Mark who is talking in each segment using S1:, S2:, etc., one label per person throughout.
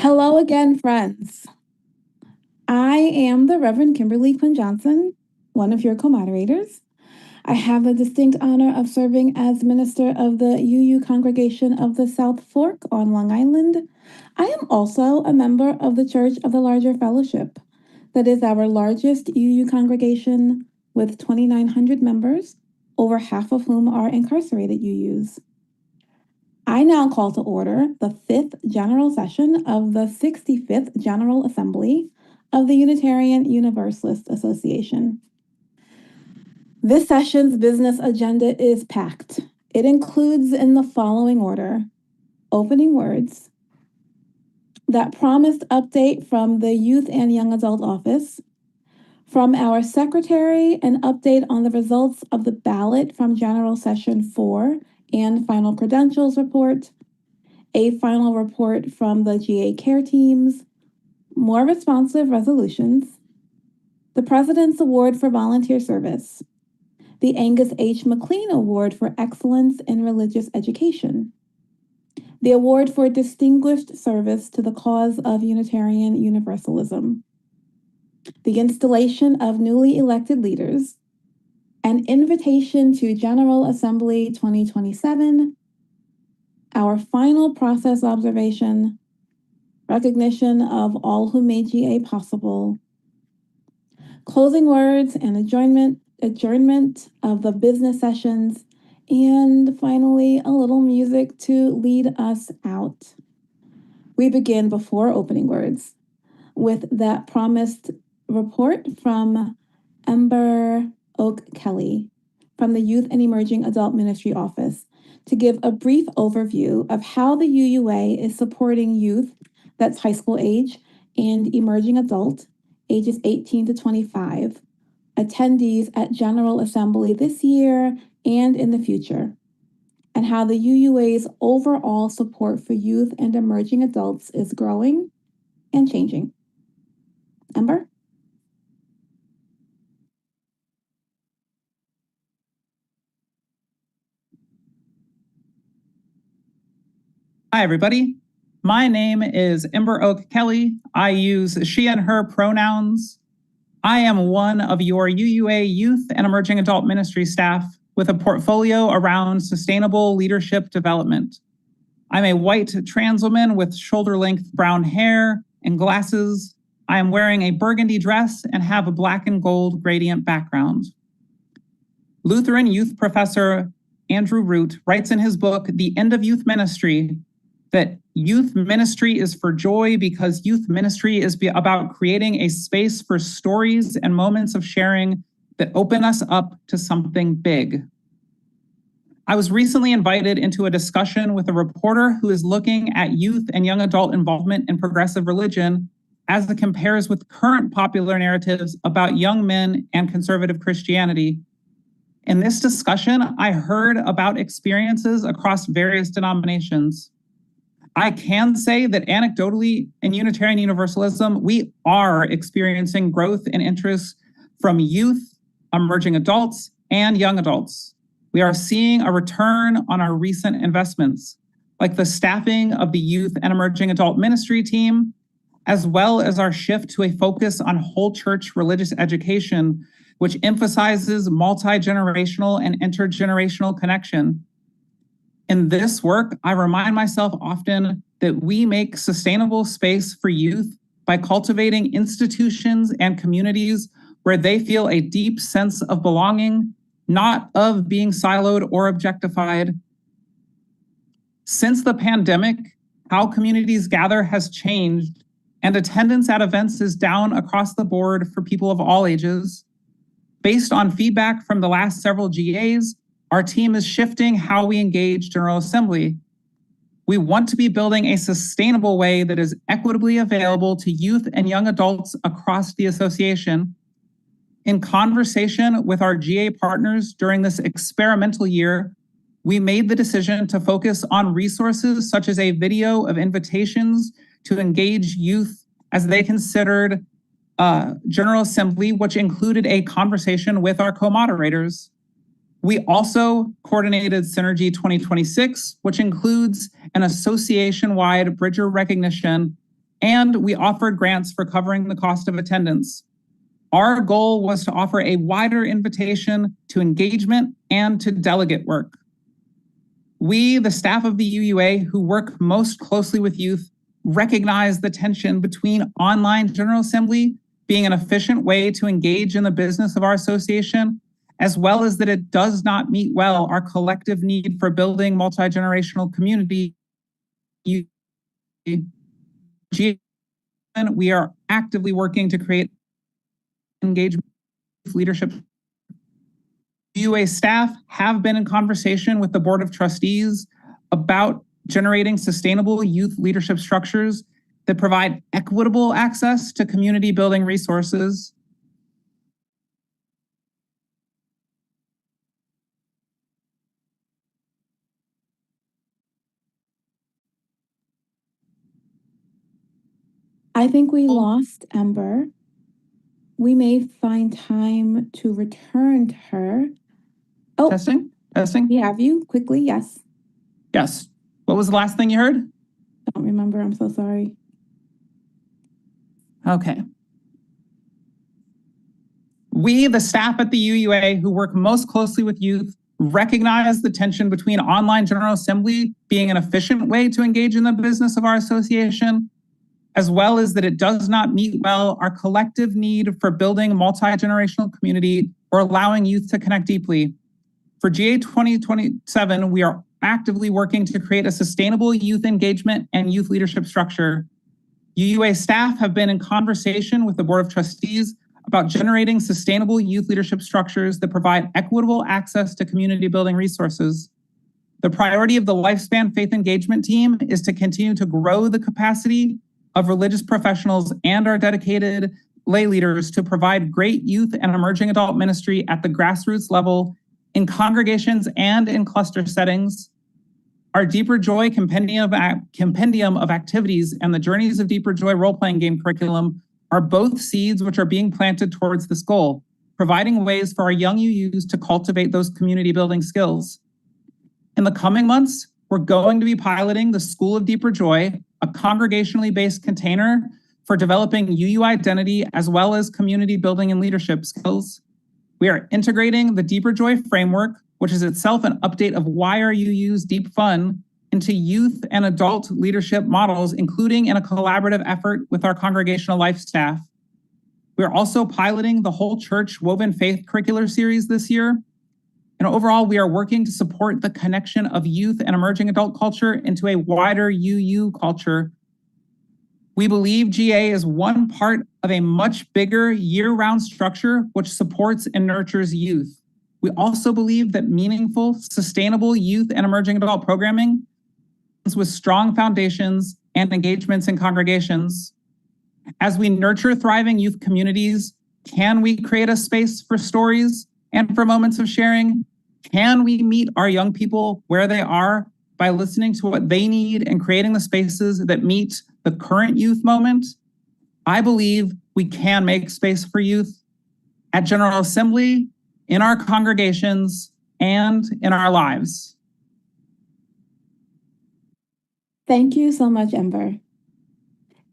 S1: Hello again, friends. I am the Reverend Kimberly Quinn Johnson, one of your co-moderators. I have the distinct honor of serving as minister of the UU Congregation of the South Fork on Long Island. I am also a member of the Church of the Larger Fellowship. That is our largest UU congregation with 2,900 members, over half of whom are incarcerated UUs. I now call to order the 5th General Session of the 65th General Assembly of the Unitarian Universalist Association. This session's business agenda is packed. It includes in the following order: opening words, that promised update from the Youth and Young Adult Office, from our secretary, an update on the results of the ballot from General Session 4 and final credentials report, a final report from the GA care teams, more responsive resolutions, the President's Award for Volunteer Service, the Angus H. McLean Award for Excellence in Religious Education, the Award for Distinguished Service to the Cause of Unitarian Universalism, the installation of newly elected leaders, an invitation to General Assembly 2027, our final process observation, recognition of all who made GA possible, closing words and adjournment of the business sessions, and finally, a little music to lead us out. We begin before opening words with that promised report from Ember Oak Kelly from the Youth and Emerging Adult Ministry Office to give a brief overview of how the UUA is supporting youth, that's high school age, and emerging adult, ages 18 to 25, attendees at General Assembly this year and in the future, and how the UUA's overall support for youth and emerging adults is growing and changing. Ember?
S2: Hi, everybody. My name is Ember Oak Kelly. I use she and her pronouns. I am one of your UUA Youth and Emerging Adult Ministry staff with a portfolio around sustainable leadership development. I'm a white trans woman with shoulder-length brown hair and glasses. I am wearing a burgundy dress and have a black and gold gradient background. Lutheran youth professor Andrew Root writes in his book, The End of Youth Ministry, that youth ministry is for joy because youth ministry is about creating a space for stories and moments of sharing that open us up to something big. I was recently invited into a discussion with a reporter who is looking at youth and young adult involvement in progressive religion as it compares with current popular narratives about young men and conservative Christianity. In this discussion, I heard about experiences across various denominations. I can say that anecdotally in Unitarian Universalism, we are experiencing growth and interest from youth, emerging adults, and young adults. We are seeing a return on our recent investments, like the staffing of the youth and emerging adult ministry team, as well as our shift to a focus on whole church religious education, which emphasizes multi-generational and intergenerational connection. In this work, I remind myself often that we make sustainable space for youth by cultivating institutions and communities where they feel a deep sense of belonging, not of being siloed or objectified. Since the pandemic, how communities gather has changed, and attendance at events is down across the board for people of all ages. Based on feedback from the last several GAs, our team is shifting how we engage General Assembly. We want to be building a sustainable way that is equitably available to youth and young adults across the association. In conversation with our GA partners during this experimental year, we made the decision to focus on resources such as a video of invitations to engage youth as they considered General Assembly, which included a conversation with our co-moderators. We also coordinated Synergy 2026, which includes an association-wide Bridger recognition and we offered grants for covering the cost of attendance. Our goal was to offer a wider invitation to engagement and to delegate work. We, the staff of the UUA who work most closely with youth, recognize the tension between online General Assembly being an efficient way to engage in the business of our association, as well as that it does not meet well our collective need for building multi-generational community. We are actively working to create engagement with leadership. UUA staff have been in conversation with the Board of Trustees about generating sustainable youth leadership structures that provide equitable access to community building resources.
S1: I think we lost Ember. We may find time to return to her. Oh,
S2: Testing?
S1: we have you quickly. Yes.
S2: Yes. What was the last thing you heard?
S1: Don't remember. I'm so sorry.
S2: Okay. We, the staff at the UUA who work most closely with youth, recognize the tension between online General Assembly being an efficient way to engage in the business of our association, as well as that it does not meet well our collective need for building multi-generational community or allowing youth to connect deeply. For GA 2027, we are actively working to create a sustainable youth engagement and youth leadership structure. UUA staff have been in conversation with the Board of Trustees about generating sustainable youth leadership structures that provide equitable access to community building resources. The priority of the Lifespan Faith Engagement team is to continue to grow the capacity of religious professionals and our dedicated lay leaders to provide great youth and emerging adult ministry at the grassroots level in congregations and in cluster settings. Our Deeper Joy compendium of activities and the Journeys of Deeper Joy role-playing game curriculum are both seeds which are being planted towards this goal, providing ways for our young UUs to cultivate those community building skills. In the coming months, we're going to be piloting the School of Deeper Joy, a congregationally based container for developing UU identity as well as community building and leadership skills. We are integrating the Deeper Joy framework, which is itself an update of Why Are UU's Deep Fun, into youth and adult leadership models, including in a collaborative effort with our congregational life staff. We're also piloting the Whole Church Woven Faith curricular series this year. And overall, we are working to support the connection of youth and emerging adult culture into a wider UU culture. We believe GA is one part of a much bigger year-round structure which supports and nurtures youth. We also believe that meaningful, sustainable youth and emerging adult programming with strong foundations and engagements in congregations. As we nurture thriving youth communities, can we create a space for stories and for moments of sharing? Can we meet our young people where they are by listening to what they need and creating the spaces that meet the current youth moment? I believe we can make space for youth at General Assembly, in our congregations, and in our lives.
S1: Thank you so much, Ember.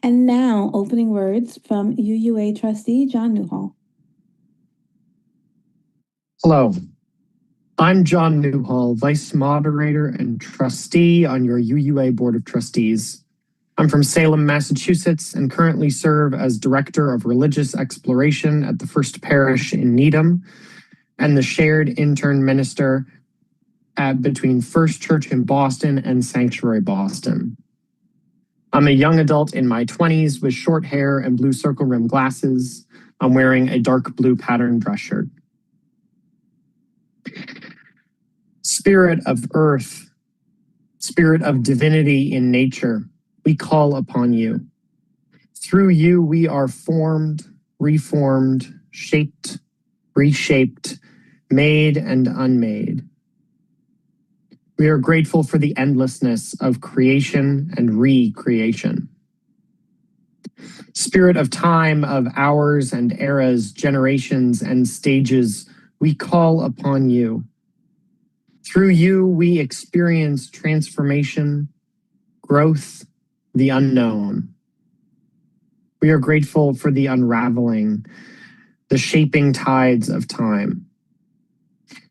S1: And now, opening words from UUA trustee John Newhall.
S3: Hello, I'm John Newhall, Vice Moderator and Trustee on your UUA Board of Trustees. I'm from Salem, Massachusetts, and currently serve as Director of Religious Exploration at the First Parish in Needham and the Shared Intern Minister between First Church in Boston and Sanctuary Boston. I'm a young adult in my 20s with short hair and blue circle rim glasses. I'm wearing a dark blue patterned dress shirt. Spirit of earth, spirit of divinity in nature, we call upon you. Through you, we are formed, reformed, shaped, reshaped, made and unmade. We are grateful for the endlessness of creation and recreation. Spirit of time, of hours and eras, generations and stages, we call upon you. Through you, we experience transformation, growth, the unknown. We are grateful for the unraveling, the shaping tides of time.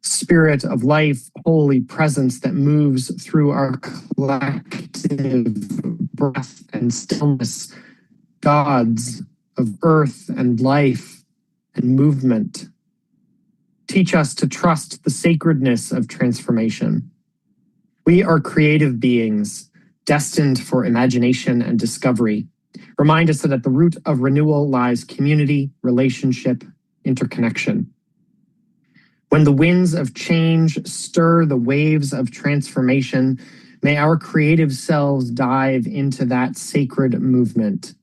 S3: Spirit of life, holy presence that moves through our collective breath and stillness, gods of earth and life and movement. Teach us to trust the sacredness of transformation. We are creative beings, destined for imagination and discovery. Remind us that at the root of renewal lies community, relationship, interconnection. When the winds of change stir the waves of transformation, may our creative selves dive into that sacred movement.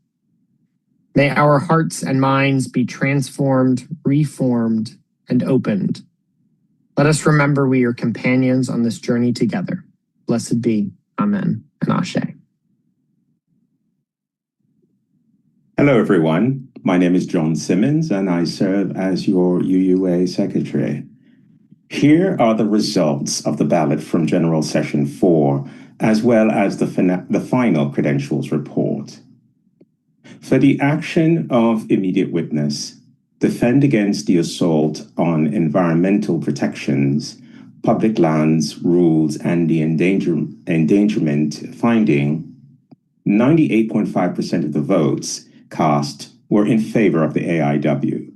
S3: May our hearts and minds be transformed, reformed, and opened. Let us remember we are companions on this journey together. Blessed be. Amen and Ashe.
S4: Hello, everyone. My name is John Simmons, and I serve as your UUA Secretary. Here are the results of the ballot from General Session 4, as well as the final credentials report. For the action of immediate witness, defend against the assault on environmental protections, public lands, rules, and the endangerment finding, 98.5% of the votes cast were in favor of the AIW.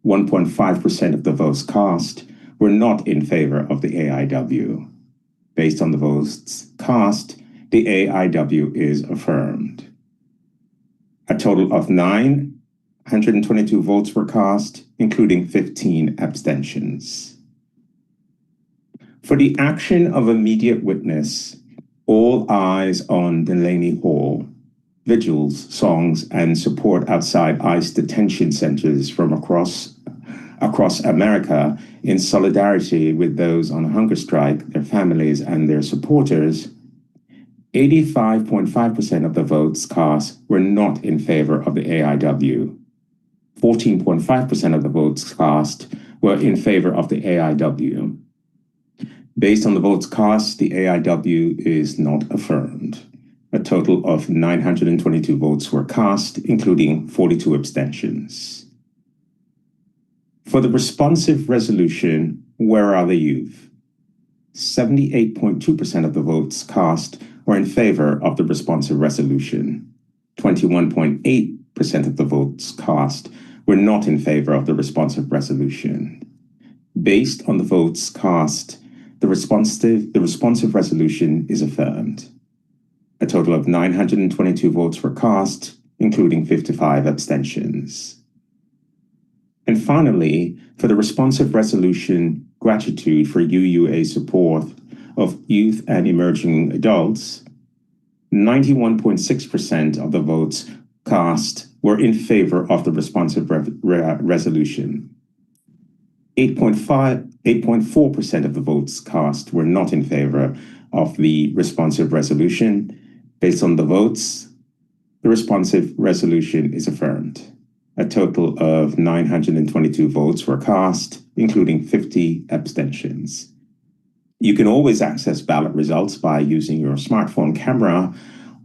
S4: 1.5% of the votes cast were not in favor of the AIW. Based on the votes cast, the AIW is affirmed. A total of 922 votes were cast, including 15 abstentions. For the action of immediate witness, all eyes on Delaney Hall, vigils, songs, and support outside ICE detention centers from across America in solidarity with those on a hunger strike, their families, and their supporters, 85.5% of the votes cast were not in favor of the AIW. 14.5% of the votes cast were in favor of the AIW. Based on the votes cast, the AIW is not affirmed. A total of 922 votes were cast, including 42 abstentions. For the responsive resolution, where are the youth? 78.2% of the votes cast were in favor of the responsive resolution. 21.8% of the votes cast were not in favor of the responsive resolution. Based on the votes cast, the responsive resolution is affirmed. A total of 922 votes were cast, including 55 abstentions. And finally, for the responsive resolution, gratitude for UUA support of youth and emerging adults, 91.6% of the votes cast were in favor of the responsive resolution. 8.4% of the votes cast were not in favor of the responsive resolution. Based on the votes, the responsive resolution is affirmed. A total of 922 votes were cast, including 50 abstentions. You can always access ballot results by using your smartphone camera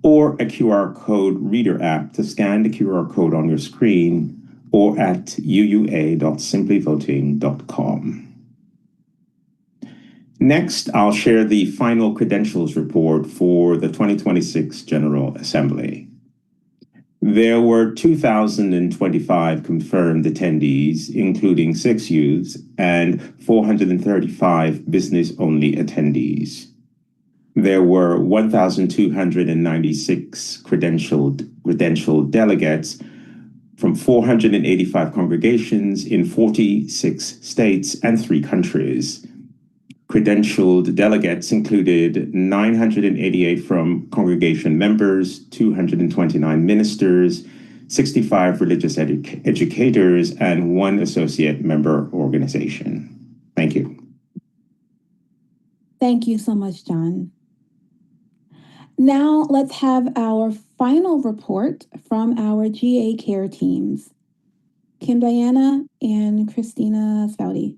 S4: or a QR code reader app to scan the QR code on your screen or at uua.simplyvoting.com. Next, I'll share the final credentials report for the 2026 General Assembly. There were 2,025 confirmed attendees, including 6 youths and 435 business-only attendees. There were 1,296 credentialed delegates from 485 congregations in 46 states and 3 countries. Credentialed delegates included 988 from congregation members, 229 ministers, 65 religious educators, and 1 associate member organization. Thank you.
S1: Thank you so much, John. Now let's have our final report from our GA care teams, Kim Diana and Christina Spouty.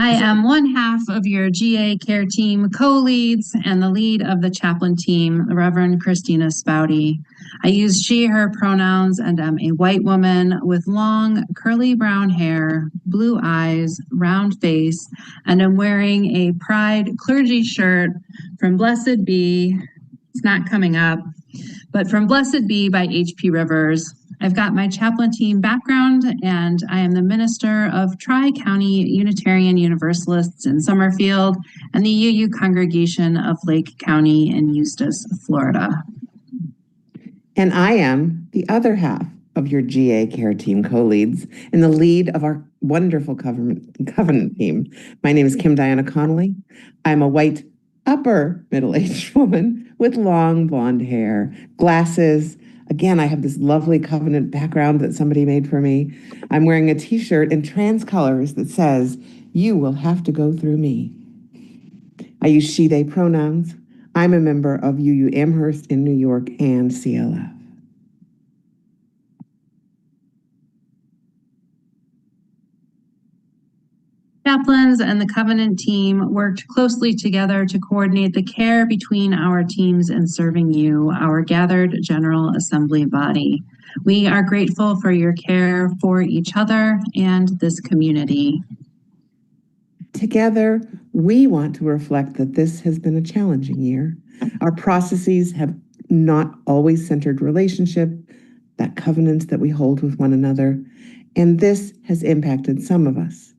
S5: I am one half of your GA care team co-leads and the lead of the chaplain team, Reverend Christina Spouty. I use she, her pronouns and am a white woman with long curly brown hair, blue eyes, round face, and I'm wearing a Pride clergy shirt from Blessed Be. It's not coming up, but from Blessed Be by H.P. Rivers. I've got my chaplain team background, and I am the minister of Tri-County Unitarian Universalists in Summerfield and the UU Congregation of Lake County in Eustis, Florida.
S6: And I am the other half of your GA care team co-leads and the lead of our wonderful covenant team. My name is Kim Diana Connolly. I'm a white upper middle-aged woman with long blonde hair, glasses. Again, I have this lovely covenant background that somebody made for me. I'm wearing a t-shirt in trans colors that says, "You will have to go through me." I use she, they pronouns. I'm a member of UU Amherst in New York and CLF.
S5: Chaplains and the Covenant team worked closely together to coordinate the care between our teams in serving you, our gathered General Assembly body. We are grateful for your care for each other and this community.
S6: Together, we want to reflect that this has been a challenging year. Our processes have not always centered relationship, that covenant that we hold with one another, and this has impacted some of us.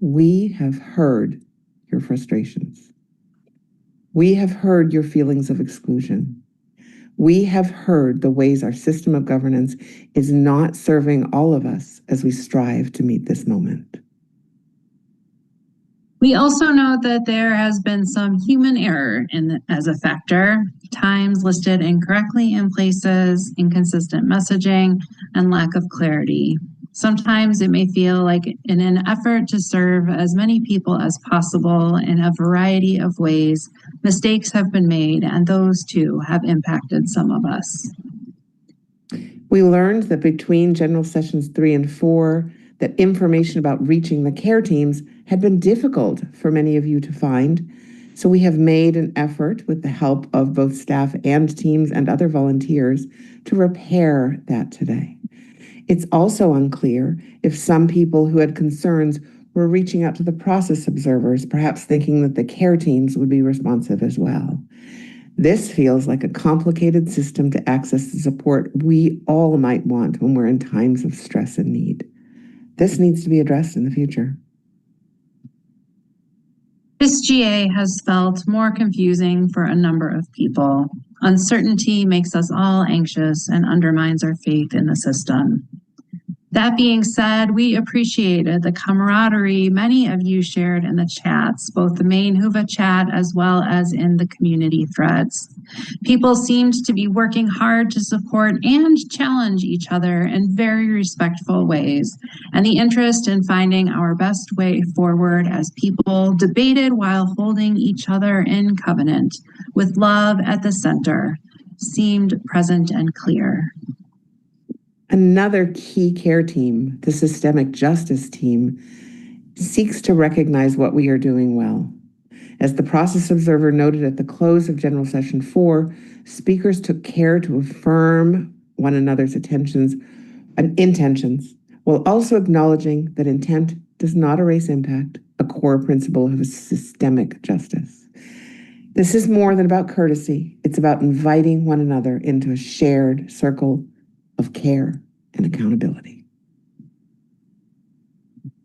S6: We have heard your frustrations. We have heard your feelings of exclusion. We have heard the ways our system of governance is not serving all of us as we strive to meet this moment.
S5: We also note that there has been some human error as a factor, times listed incorrectly in places, inconsistent messaging, and lack of clarity. Sometimes it may feel like in an effort to serve as many people as possible in a variety of ways, mistakes have been made, and those too have impacted some of us.
S6: We learned that between General Sessions 3 and 4, that information about reaching the care teams had been difficult for many of you to find. So we have made an effort with the help of both staff and teams and other volunteers to repair that today. It's also unclear if some people who had concerns were reaching out to the process observers, perhaps thinking that the care teams would be responsive as well. This feels like a complicated system to access the support we all might want when we're in times of stress and need. This needs to be addressed in the future.
S5: This GA has felt more confusing for a number of people. Uncertainty makes us all anxious and undermines our faith in the system. That being said, we appreciated the camaraderie many of you shared in the chats, both the main Whova chat as well as in the community threads. People seemed to be working hard to support and challenge each other in very respectful ways, and the interest in finding our best way forward as people debated while holding each other in covenant, with love at the center, seemed present and clear.
S6: Another key care team, the systemic justice team, seeks to recognize what we are doing well. As the process observer noted at the close of General Session 4, speakers took care to affirm one another's intentions, while also acknowledging that intent does not erase impact, a core principle of systemic justice. This is more than about courtesy. It's about inviting one another into a shared circle of care and accountability.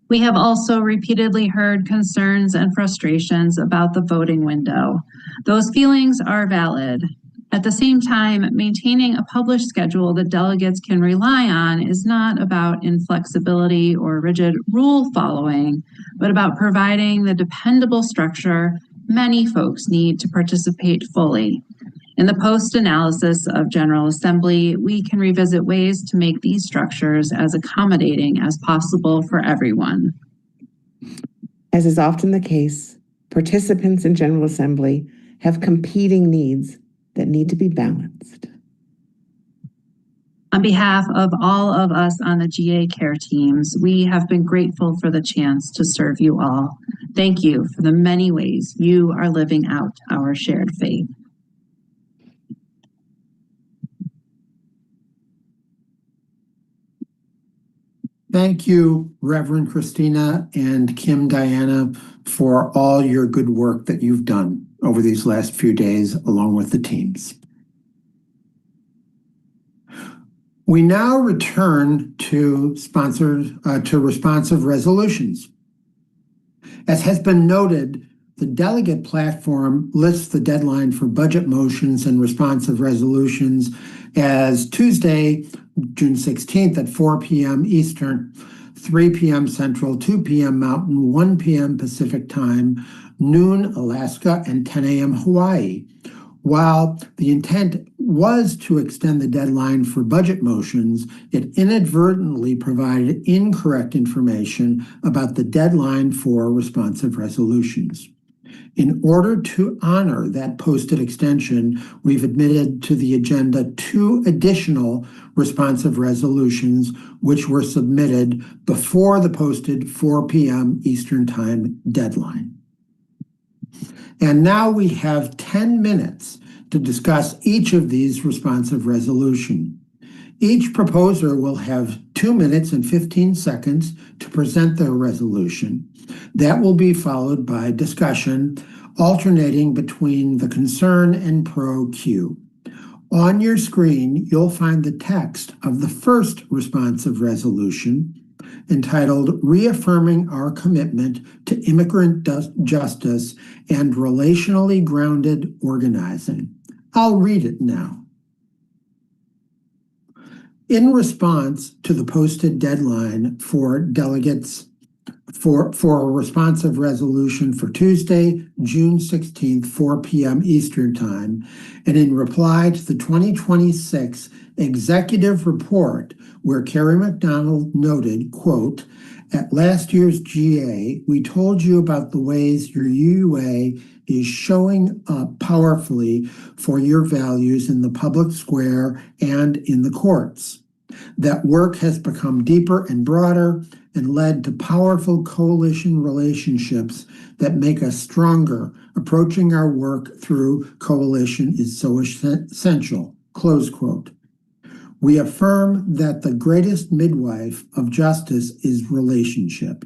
S5: We have also repeatedly heard concerns and frustrations about the voting window. Those feelings are valid. At the same time, maintaining a published schedule that delegates can rely on is not about inflexibility or rigid rule following, but about providing the dependable structure many folks need to participate fully. In the post-analysis of General Assembly, we can revisit ways to make these structures as accommodating as possible for everyone.
S6: As is often the case, participants in General Assembly have competing needs that need to be balanced.
S5: On behalf of all of us on the GA care teams, we have been grateful for the chance to serve you all. Thank you for the many ways you are living out our shared faith.
S7: Thank you, Reverend Christina and Kim Diana, for all your good work that you've done over these last few days, along with the teams. We now return to responsive resolutions. As has been noted, the delegate platform lists the deadline for budget motions and responsive resolutions as Tuesday, June 16th at 4 p.m. Eastern, 3 p.m. Central, 2 p.m. Mountain, 1 p.m. Pacific Time, noon Alaska, and 10 a.m. Hawaii. While the intent was to extend the deadline for budget motions, it inadvertently provided incorrect information about the deadline for responsive resolutions. In order to honor that posted extension, we've admitted to the agenda 2 additional responsive resolutions, which were submitted before the posted 4 p.m. Eastern Time deadline. And now we have 10 minutes to discuss each of these responsive resolutions. Each proposer will have 2 minutes and 15 seconds to present their resolution. That will be followed by discussion, alternating between the concern and pro queue. On your screen, you'll find the text of the first responsive resolution, entitled Reaffirming Our Commitment to Immigrant Justice and Relationally Grounded Organizing. I'll read it now. In response to the posted deadline for delegates for a responsive resolution for Tuesday, June 16th, 4 p.m. Eastern Time, and in reply to the 2026 executive report where Carrie McDonald noted, quote, at last year's GA, we told you about the ways your UUA is showing up powerfully for your values in the public square and in the courts. That work has become deeper and broader and led to powerful coalition relationships that make us stronger. Approaching our work through coalition is so essential, close quote. We affirm that the greatest midwife of justice is relationship.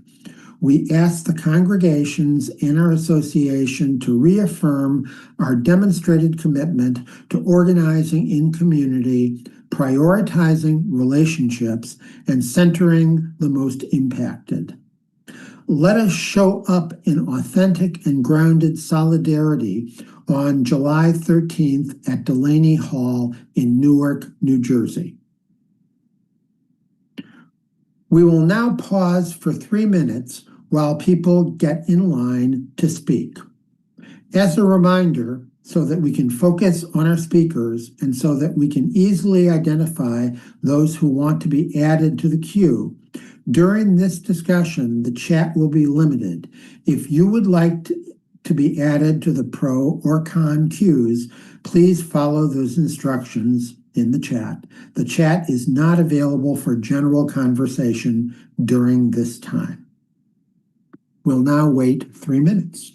S7: We ask the congregations in our association to reaffirm our demonstrated commitment to organizing in community, prioritizing relationships, and centering the most impacted. Let us show up in authentic and grounded solidarity on July 13th at Delaney Hall in Newark, New Jersey. We will now pause for 3 minutes while people get in line to speak. As a reminder, so that we can focus on our speakers and so that we can easily identify those who want to be added to the queue, during this discussion, the chat will be limited. If you would like to be added to the pro or con queues, please follow those instructions in the chat. The chat is not available for general conversation during this time. We'll now wait 3 minutes.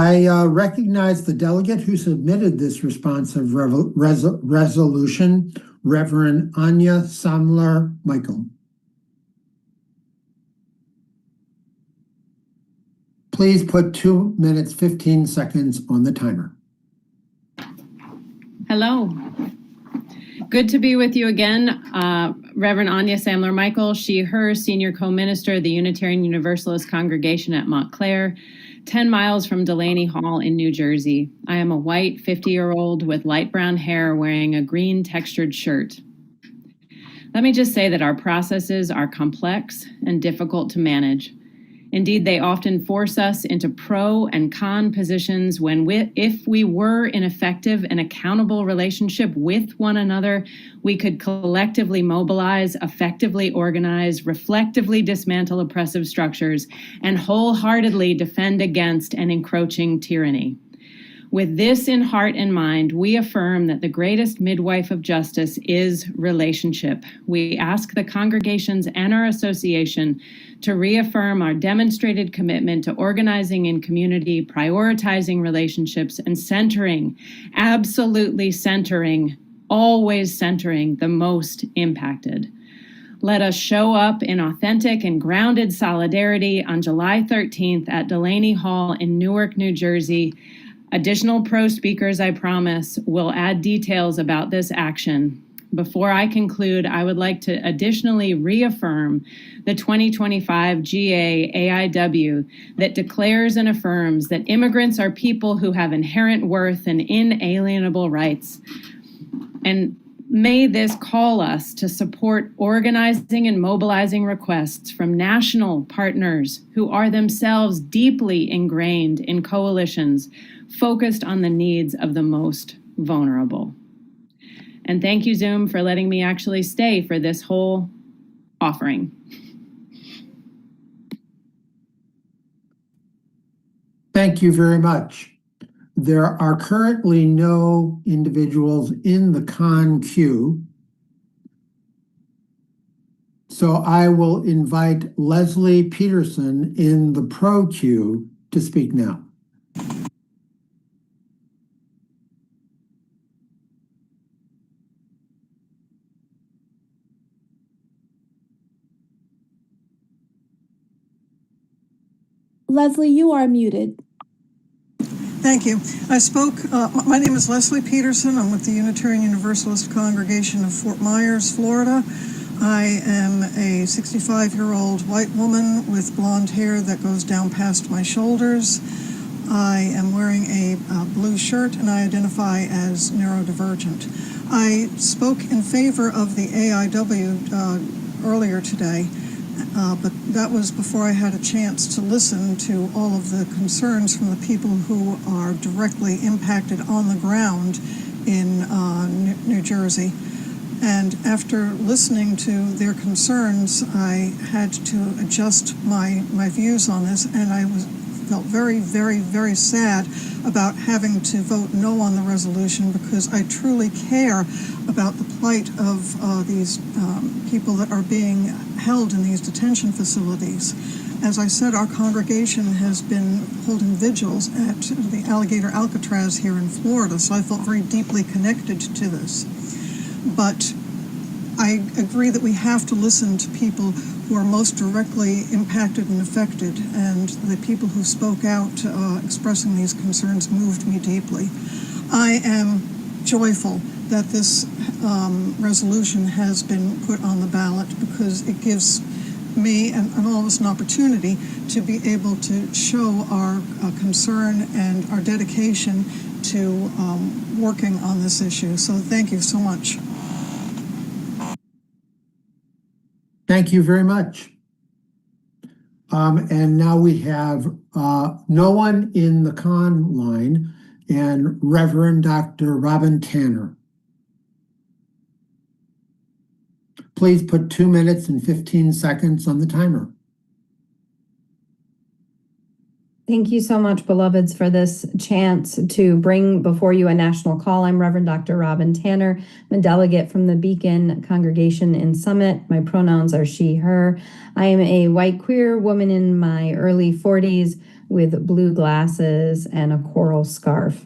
S7: I recognize the delegate who submitted this responsive resolution, Reverend Anya Samler Michael. Please put 2 minutes, 15 seconds on the timer.
S8: Hello. Good to be with you again. Reverend Anya Samler Michael, she, her, senior co-minister of the Unitarian Universalist congregation at Montclair, 10 miles from Delaney Hall in New Jersey. I am a white 50-year-old with light brown hair wearing a green textured shirt. Let me just say that our processes are complex and difficult to manage. Indeed, they often force us into pro and con positions when if we were in effective and accountable relationship with one another, we could collectively mobilize, effectively organize, reflectively dismantle oppressive structures, and wholeheartedly defend against an encroaching tyranny. With this in heart and mind, we affirm that the greatest midwife of justice is relationship. We ask the congregations and our association to reaffirm our demonstrated commitment to organizing in community, prioritizing relationships, and centering, absolutely centering, always centering the most impacted. Let us show up in authentic and grounded solidarity on July 13th at Delaney Hall in Newark, New Jersey. Additional pro speakers, I promise, will add details about this action. Before I conclude, I would like to additionally reaffirm the 2025 GA AIW that declares and affirms that immigrants are people who have inherent worth and inalienable rights. And may this call us to support organizing and mobilizing requests from national partners who are themselves deeply ingrained in coalitions focused on the needs of the most vulnerable. And thank you, Zoom, for letting me actually stay for this whole offering.
S7: Thank you very much. There are currently no individuals in the con queue. So I will invite Leslie Peterson in the pro queue to speak now.
S1: Leslie, you are muted.
S9: Thank you. My name is Leslie Peterson. I'm with the Unitarian Universalist congregation of Fort Myers, Florida. I am a 65-year-old white woman with blonde hair that goes down past my shoulders. I am wearing a blue shirt and I identify as neurodivergent. I spoke in favor of the AIW earlier today. But that was before I had a chance to listen to all of the concerns from the people who are directly impacted on the ground in New Jersey. And after listening to their concerns, I had to adjust my views on this, and I felt very, very, very sad about having to vote no on the resolution because I truly care about the plight of these people that are being held in these detention facilities. As I said, our congregation has been holding vigils at the Alligator Alcatraz here in Florida, so I felt very deeply connected to this. But I agree that we have to listen to people who are most directly impacted and affected, and the people who spoke out expressing these concerns moved me deeply. I am joyful that this resolution has been put on the ballot because it gives me and all of us an opportunity to be able to show our concern and our dedication to working on this issue. So thank you so much.
S7: Thank you very much. And now we have no one in the con line and Reverend Dr. Robin Tanner. Please put 2 minutes and 15 seconds on the timer.
S10: Thank you so much, beloveds, for this chance to bring before you a national call. I'm Reverend Dr. Robin Tanner. I'm a delegate from the Beacon congregation in Summit. My pronouns are she, her. I am a white queer woman in my early 40s with blue glasses and a coral scarf.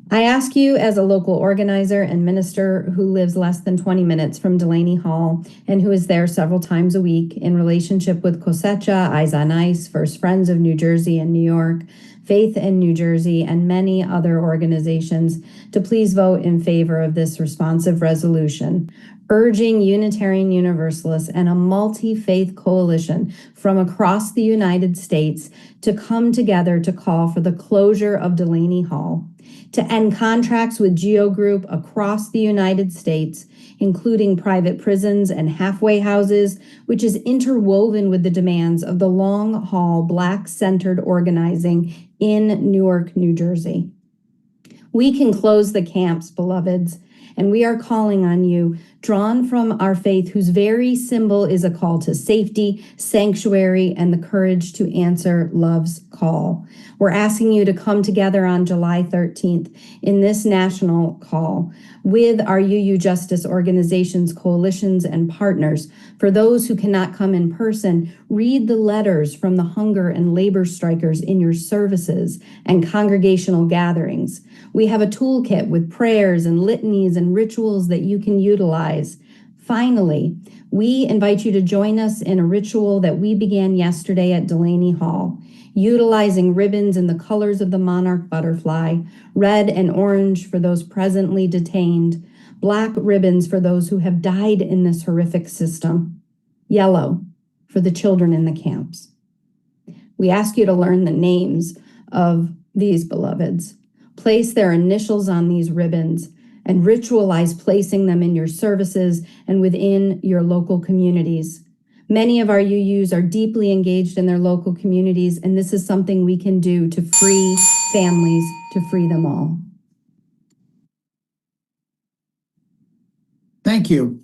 S10: I ask you, as a local organizer and minister who lives less than 20 minutes from Delaney Hall and who is there several times a week in relationship with Cosecha, Eyes on Ice, First Friends of New Jersey and New York, Faith in New Jersey, and many other organizations, to please vote in favor of this responsive resolution, urging Unitarian Universalists and a multi-faith coalition from across the United States to come together to call for the closure of Delaney Hall, to end contracts with GEO Group across the United States, including private prisons and halfway houses, which is interwoven with the demands of the long-haul Black-centered organizing in Newark, New Jersey. We can close the camps, beloveds, and we are calling on you, drawn from our faith, whose very symbol is a call to safety, sanctuary, and the courage to answer love's call. We're asking you to come together on July 13th in this national call with our UU Justice organizations, coalitions, and partners. For those who cannot come in person, read the letters from the hunger and labor strikers in your services and congregational gatherings. We have a toolkit with prayers and litanies and rituals that you can utilize. Finally, we invite you to join us in a ritual that we began yesterday at Delaney Hall, utilizing ribbons in the colors of the monarch butterfly, red and orange for those presently detained, black ribbons for those who have died in this horrific system, yellow for the children in the camps. We ask you to learn the names of these beloveds, place their initials on these ribbons, and ritualize placing them in your services and within your local communities. Many of our UUs are deeply engaged in their local communities, and this is something we can do to free families, to free them all.
S7: Thank you.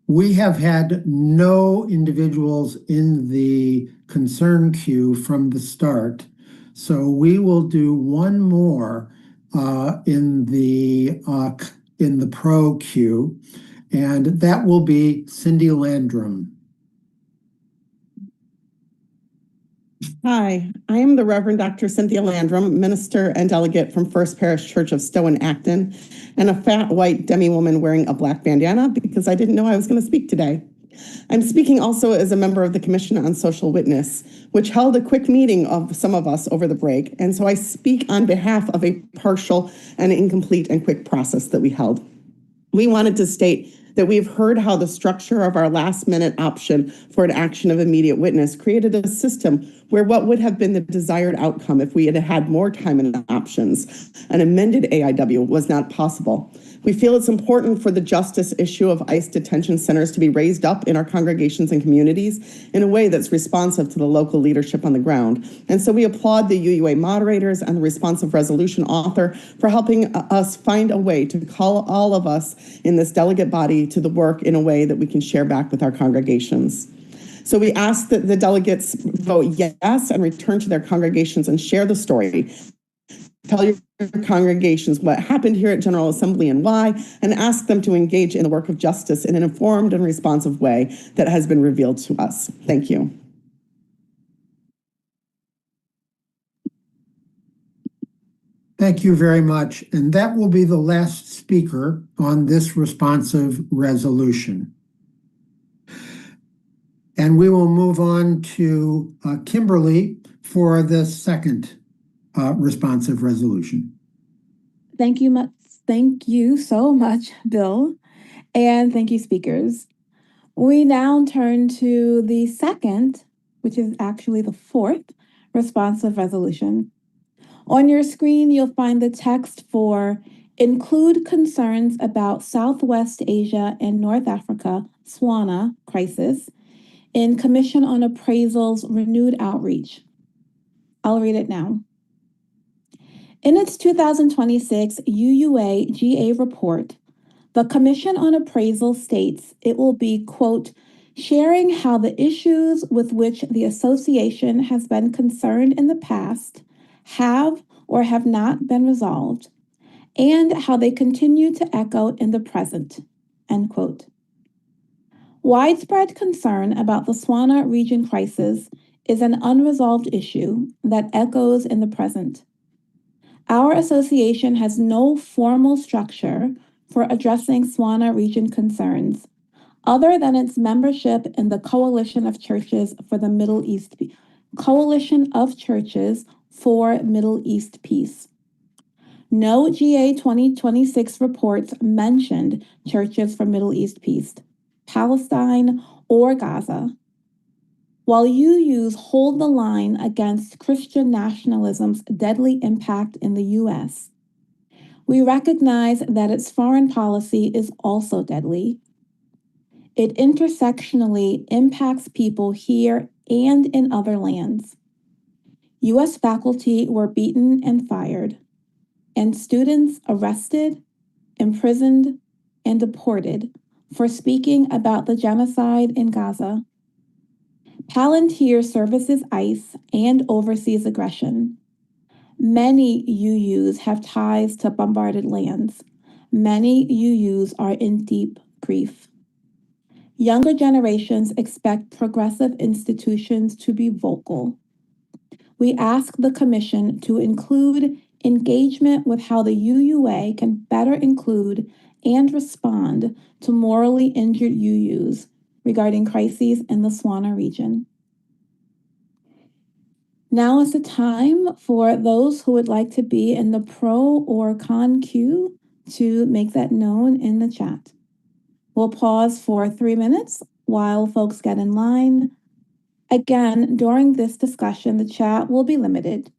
S7: We have had no individuals in the concern queue from the start, so we will do one more in the pro queue, and that will be Cindy Landrum.
S11: Hi, I am the Reverend Dr. Cynthia Landrum, minister and delegate from First Parish Church of Stowe and Acton, and a fat white demi-woman wearing a black bandana because I didn't know I was going to speak today. I'm speaking also as a member of the Commission on Social Witness, which held a quick meeting of some of us over the break, and so I speak on behalf of a partial and incomplete and quick process that we held. We wanted to state that we've heard how the structure of our last-minute option for an action of immediate witness created a system where what would have been the desired outcome if we had had more time and options, an amended AIW, was not possible. We feel it's important for the justice issue of ICE detention centers to be raised up in our congregations and communities in a way that's responsive to the local leadership on the ground. And so we applaud the UUA moderators and the responsive resolution author for helping us find a way to call all of us in this delegate body to the work in a way that we can share back with our congregations. So we ask that the delegates vote yes and return to their congregations and share the story. Tell your congregations what happened here at General Assembly and why, and ask them to engage in the work of justice in an informed and responsive way that has been revealed to us. Thank you.
S7: Thank you very much. And that will be the last speaker on this responsive resolution. And we will move on to Kimberly for the second responsive resolution.
S1: Thank you so much, Bill, and thank you, speakers. We now turn to the second, which is actually the fourth responsive resolution. On your screen, you'll find the text for include concerns about Southwest Asia and North Africa, SWANA crisis, in Commission on Appraisal's renewed outreach. I'll read it now. In its 2026 UUA GA report, the Commission on Appraisal states it will be, quote, sharing how the issues with which the association has been concerned in the past have or have not been resolved, and how they continue to echo in the present, end quote. Widespread concern about the SWANA region crisis is an unresolved issue that echoes in the present. Our association has no formal structure for addressing SWANA region concerns, other than its membership in the Coalition of Churches for the Middle East, Coalition of Churches for Middle East Peace. No GA 2026 reports mentioned Churches for Middle East Peace, Palestine, or Gaza. While UUs hold the line against Christian nationalism's deadly impact in the U.S., we recognize that its foreign policy is also deadly. It intersectionally impacts people here and in other lands. U.S. faculty were beaten and fired, and students arrested, imprisoned, and deported for speaking about the genocide in Gaza. Palantir services ICE and oversees aggression. Many UUs have ties to bombarded lands. Many UUs are in deep grief. Younger generations expect progressive institutions to be vocal. We ask the Commission to include engagement with how the UUA can better include and respond to morally injured UUs regarding crises in the SWANA region. Now is the time for those who would like to be in the pro or con queue to make that known in the chat. We'll pause for 3 minutes while folks get in line. Again, during this discussion, the chat will be limited.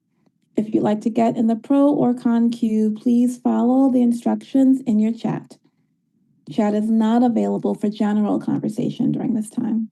S1: If you'd like to get in the pro or con queue, please follow the instructions in your chat. Chat is not available for general conversation during this time.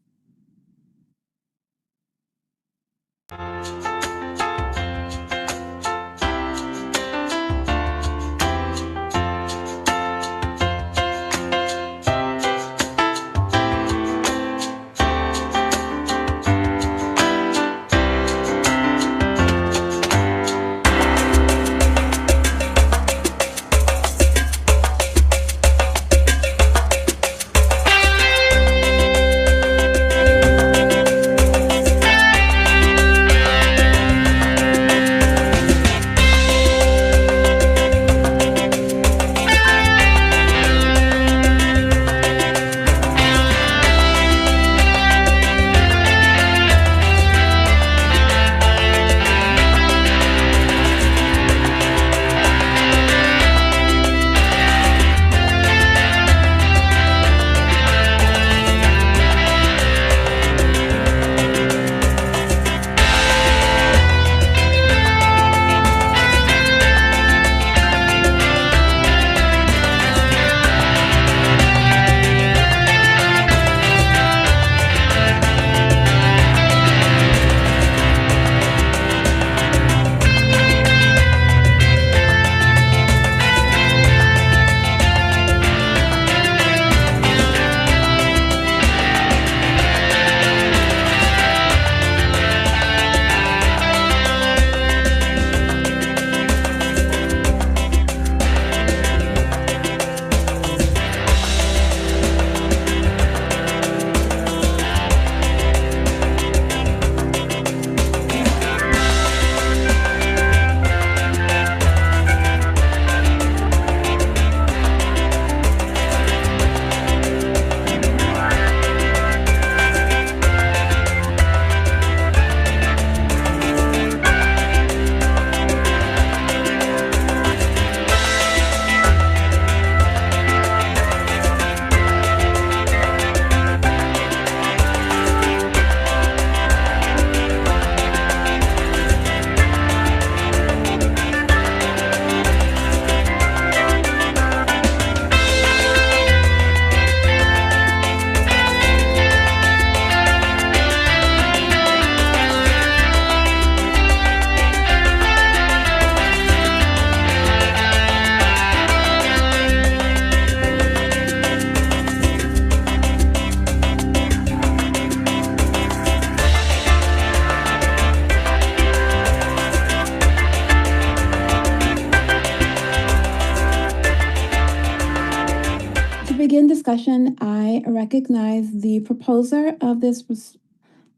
S1: begin discussion, I recognize the proposer of this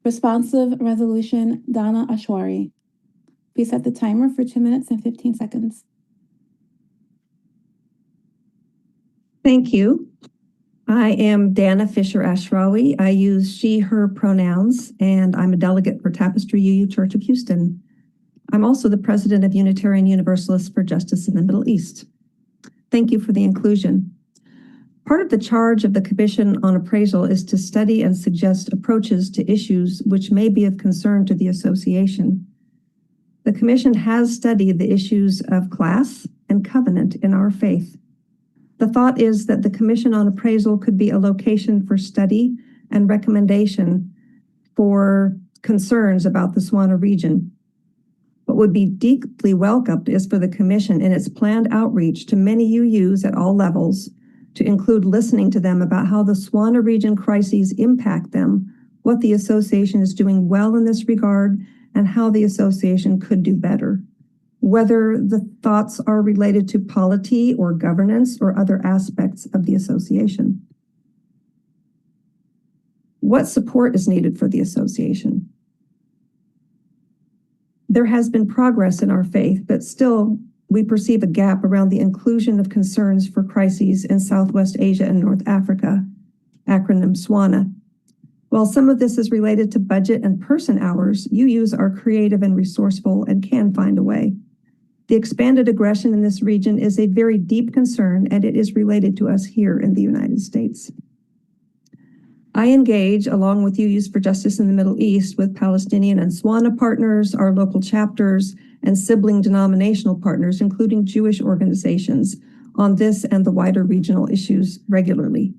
S1: Responsive resolution, Donna Ashwari. Please set the timer for 2 minutes and 15 seconds.
S12: Thank you. I am Dana Fisher Ashrawi. I use she, her pronouns, and I'm a delegate for Tapestry UU Church of Houston. I'm also the president of Unitarian Universalists for Justice in the Middle East. Thank you for the inclusion. Part of the charge of the Commission on Appraisal is to study and suggest approaches to issues which may be of concern to the association. The Commission has studied the issues of class and covenant in our faith. The thought is that the Commission on Appraisal could be a location for study and recommendation for concerns about the Swana region. What would be deeply welcomed is for the Commission in its planned outreach to many UUs at all levels to include listening to them about how the Swana region crises impact them, what the association is doing well in this regard, and how the association could do better. Whether the thoughts are related to polity or governance or other aspects of the association. What support is needed for the association? There has been progress in our faith, but still we perceive a gap around the inclusion of concerns for crises in Southwest Asia and North Africa, acronym SWANA. While some of this is related to budget and person hours, UUs are creative and resourceful and can find a way. The expanded aggression in this region is a very deep concern, and it is related to us here in the United States. I engage, along with UUs for Justice in the Middle East, with Palestinian and Swana partners, our local chapters, and sibling denominational partners, including Jewish organizations, on this and the wider regional issues regularly.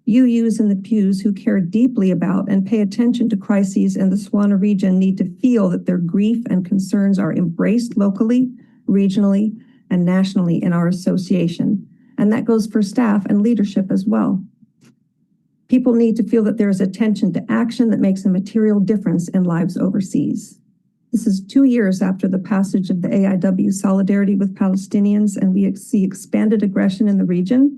S12: UUs in the pews who care deeply about and pay attention to crises in the Swana region need to feel that their grief and concerns are embraced locally, regionally, and nationally in our association. And that goes for staff and leadership as well. People need to feel that there is attention to action that makes a material difference in lives overseas. This is 2 years after the passage of the AIW Solidarity with Palestinians, and we see expanded aggression in the region.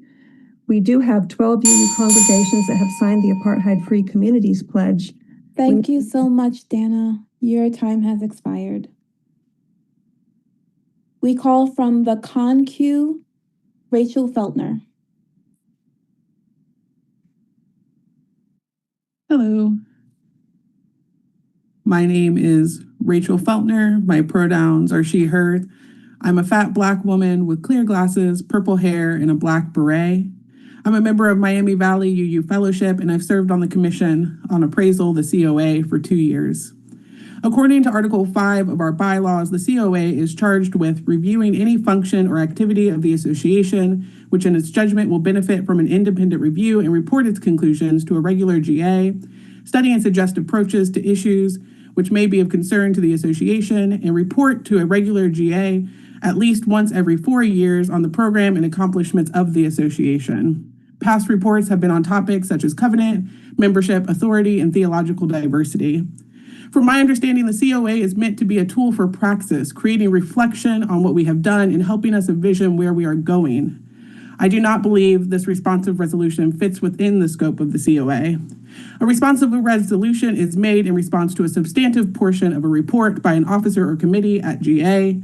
S12: We do have 12 UU congregations that have signed the Apartheid-Free Communities Pledge.
S1: Thank you so much, Dana. Your time has expired. We call from the con queue, Rachel Feltner.
S13: Hello. My name is Rachel Feltner. My pronouns are she, her. I'm a fat Black woman with clear glasses, purple hair, and a black beret. I'm a member of Miami Valley UU Fellowship, and I've served on the Commission on Appraisal, the COA, for 2 years. According to Article 5 of our bylaws, the COA is charged with reviewing any function or activity of the association, which in its judgment will benefit from an independent review and report its conclusions to a regular GA, study and suggest approaches to issues which may be of concern to the association, and report to a regular GA at least once every 4 years on the program and accomplishments of the association. Past reports have been on topics such as covenant, membership, authority, and theological diversity. From my understanding, the COA is meant to be a tool for praxis, creating reflection on what we have done and helping us envision where we are going. I do not believe this responsive resolution fits within the scope of the COA. A responsive resolution is made in response to a substantive portion of a report by an officer or committee at GA.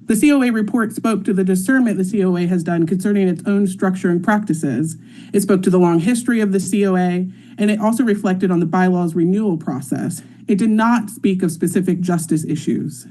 S13: The COA report spoke to the discernment the COA has done concerning its own structure and practices. It spoke to the long history of the COA, and it also reflected on the bylaws renewal process. It did not speak of specific justice issues.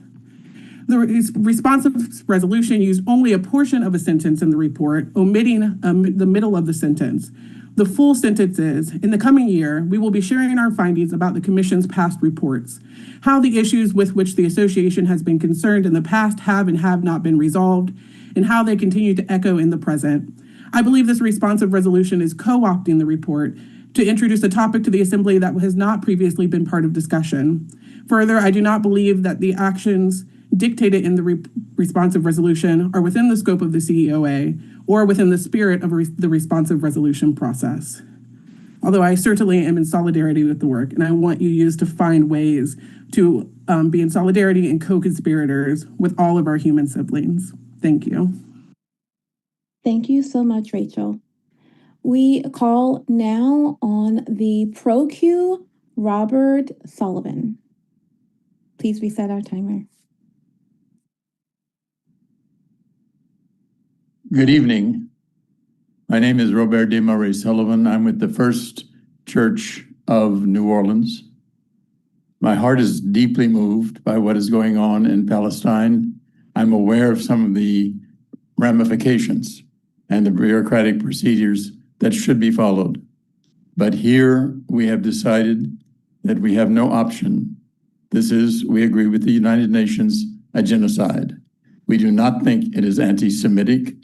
S13: The responsive resolution used only a portion of a sentence in the report, omitting the middle of the sentence. The full sentence is, in the coming year, we will be sharing our findings about the Commission's past reports, how the issues with which the association has been concerned in the past have and have not been resolved, and how they continue to echo in the present. I believe this responsive resolution is co-opting the report to introduce a topic to the Assembly that has not previously been part of discussion. Further, I do not believe that the actions dictated in the responsive resolution are within the scope of the COA or within the spirit of the responsive resolution process. Although I certainly am in solidarity with the work, and I want UUs to find ways to be in solidarity and co-conspirators with all of our human siblings. Thank you.
S1: Thank you so much, Rachel. We call now on the pro queue, Robert Sullivan. Please reset our timer.
S14: Good evening. My name is Robert Desmarais Sullivan. I'm with the First Church of New Orleans. My heart is deeply moved by what is going on in Palestine. I'm aware of some of the ramifications and the bureaucratic procedures that should be followed. But here we have decided that we have no option. This is, we agree with the United Nations, a genocide. We do not think it is anti-Semitic.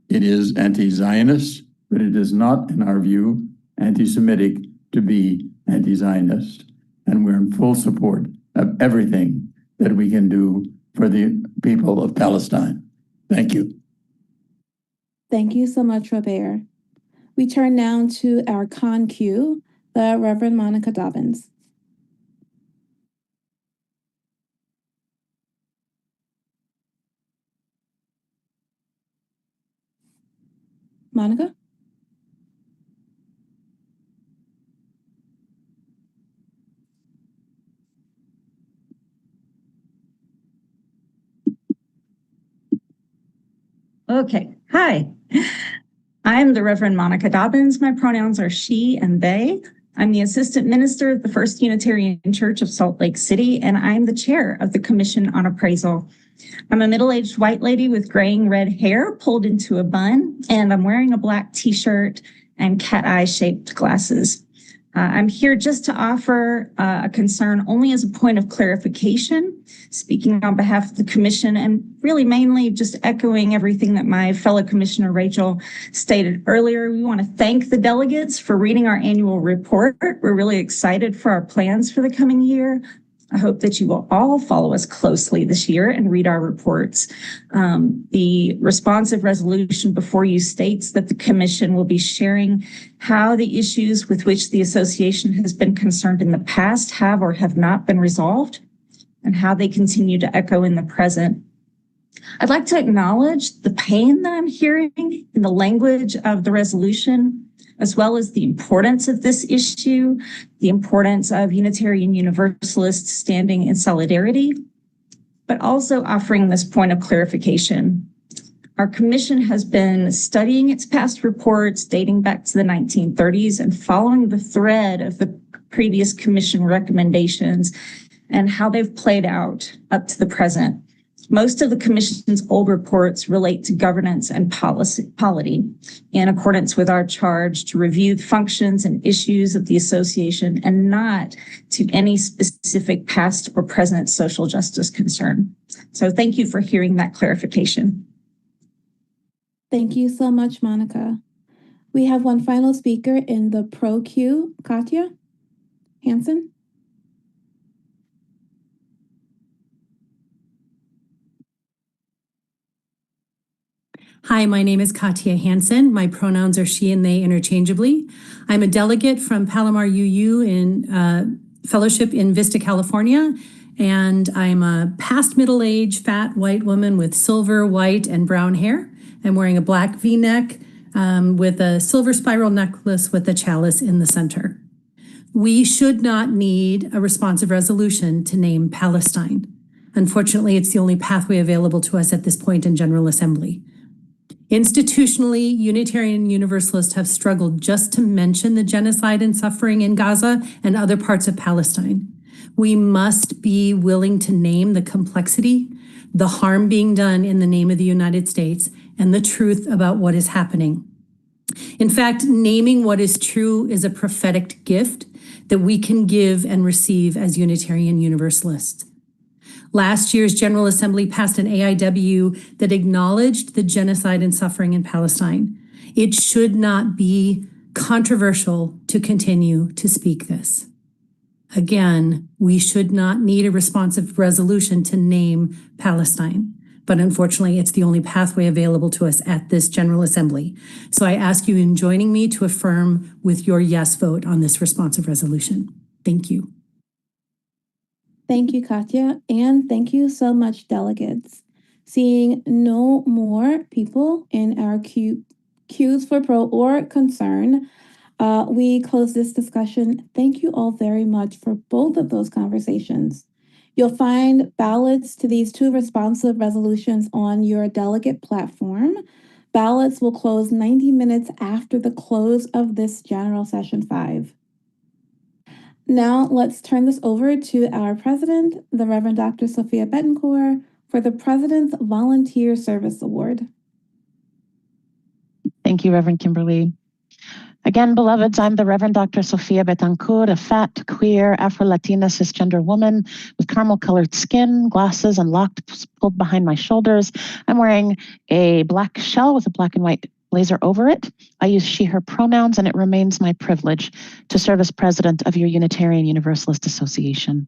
S14: It is anti-Zionist, but it is not, in our view, anti-Semitic to be anti-Zionist. And we're in full support of everything that we can do for the people of Palestine. Thank you.
S1: Thank you so much, Robert. We turn now to our con Q, the Reverend Monica Dobbins. Monica?
S15: Okay, hi. I'm the Reverend Monica Dobbins. My pronouns are she and they. I'm the Assistant Minister of the First Unitarian Church of Salt Lake City, and I'm the Chair of the Commission on Appraisal. I'm a middle-aged white lady with graying red hair pulled into a bun, and I'm wearing a black t-shirt and cat eye shaped glasses. I'm here just to offer a concern only as a point of clarification, speaking on behalf of the commission, and really mainly just echoing everything that my fellow Commissioner Rachel stated earlier. We want to thank the delegates for reading our annual report. We're really excited for our plans for the coming year. I hope that you will all follow us closely this year and read our reports. The responsive resolution before you states that the Commission will be sharing how the issues with which the association has been concerned in the past have or have not been resolved, and how they continue to echo in the present. I'd like to acknowledge the pain that I'm hearing in the language of the resolution, as well as the importance of this issue, the importance of Unitarian Universalists standing in solidarity, but also offering this point of clarification. Our commission has been studying its past reports dating back to the 1930s and following the thread of the previous commission recommendations and how they've played out up to the present. Most of the Commission's old reports relate to governance and polity in accordance with our charge to review the functions and issues of the association and not to any specific past or present social justice concern. So thank you for hearing that clarification.
S1: Thank you so much, Monica. We have one final speaker in the pro queue, Katya Hansen.
S16: Hi, my name is Katya Hansen. My pronouns are she and they interchangeably. I'm a delegate from Palomar UU in fellowship in Vista, California, and I'm a past middle-aged fat white woman with silver, white, and brown hair. I'm wearing a black V-neck with a silver spiral necklace with a chalice in the center. We should not need a responsive resolution to name Palestine. Unfortunately, it's the only pathway available to us at this point in General Assembly. Institutionally, Unitarian Universalists have struggled just to mention the genocide and suffering in Gaza and other parts of Palestine. We must be willing to name the complexity, the harm being done in the name of the United States, and the truth about what is happening. In fact, naming what is true is a prophetic gift that we can give and receive as Unitarian Universalists. Last year's General Assembly passed an AIW that acknowledged the genocide and suffering in Palestine. It should not be controversial to continue to speak this. Again, we should not need a responsive resolution to name Palestine, but unfortunately, it's the only pathway available to us at this General Assembly. So I ask you in joining me to affirm with your yes vote on this responsive resolution. Thank you.
S1: Thank you, Katya, and thank you so much, delegates. Seeing no more people in our queues for pro or concern, We close this discussion. Thank you all very much for both of those conversations. You'll find ballots to these two responsive resolutions on your delegate platform. Ballots will close 90 minutes after the close of this General Session 5. Now let's turn this over to our president, the Reverend Dr. Sophia Betancourt, for the President's Volunteer Service Award.
S17: Thank you, Reverend Kimberly. Again, beloveds, I'm the Reverend Dr. Sophia Betancourt, a fat, queer, Afro-Latina cisgender woman with caramel-colored skin, glasses, and locks pulled behind my shoulders. I'm wearing a black shell with a black and white blazer over it. I use she, her pronouns, and it remains my privilege to serve as president of your Unitarian Universalist Association.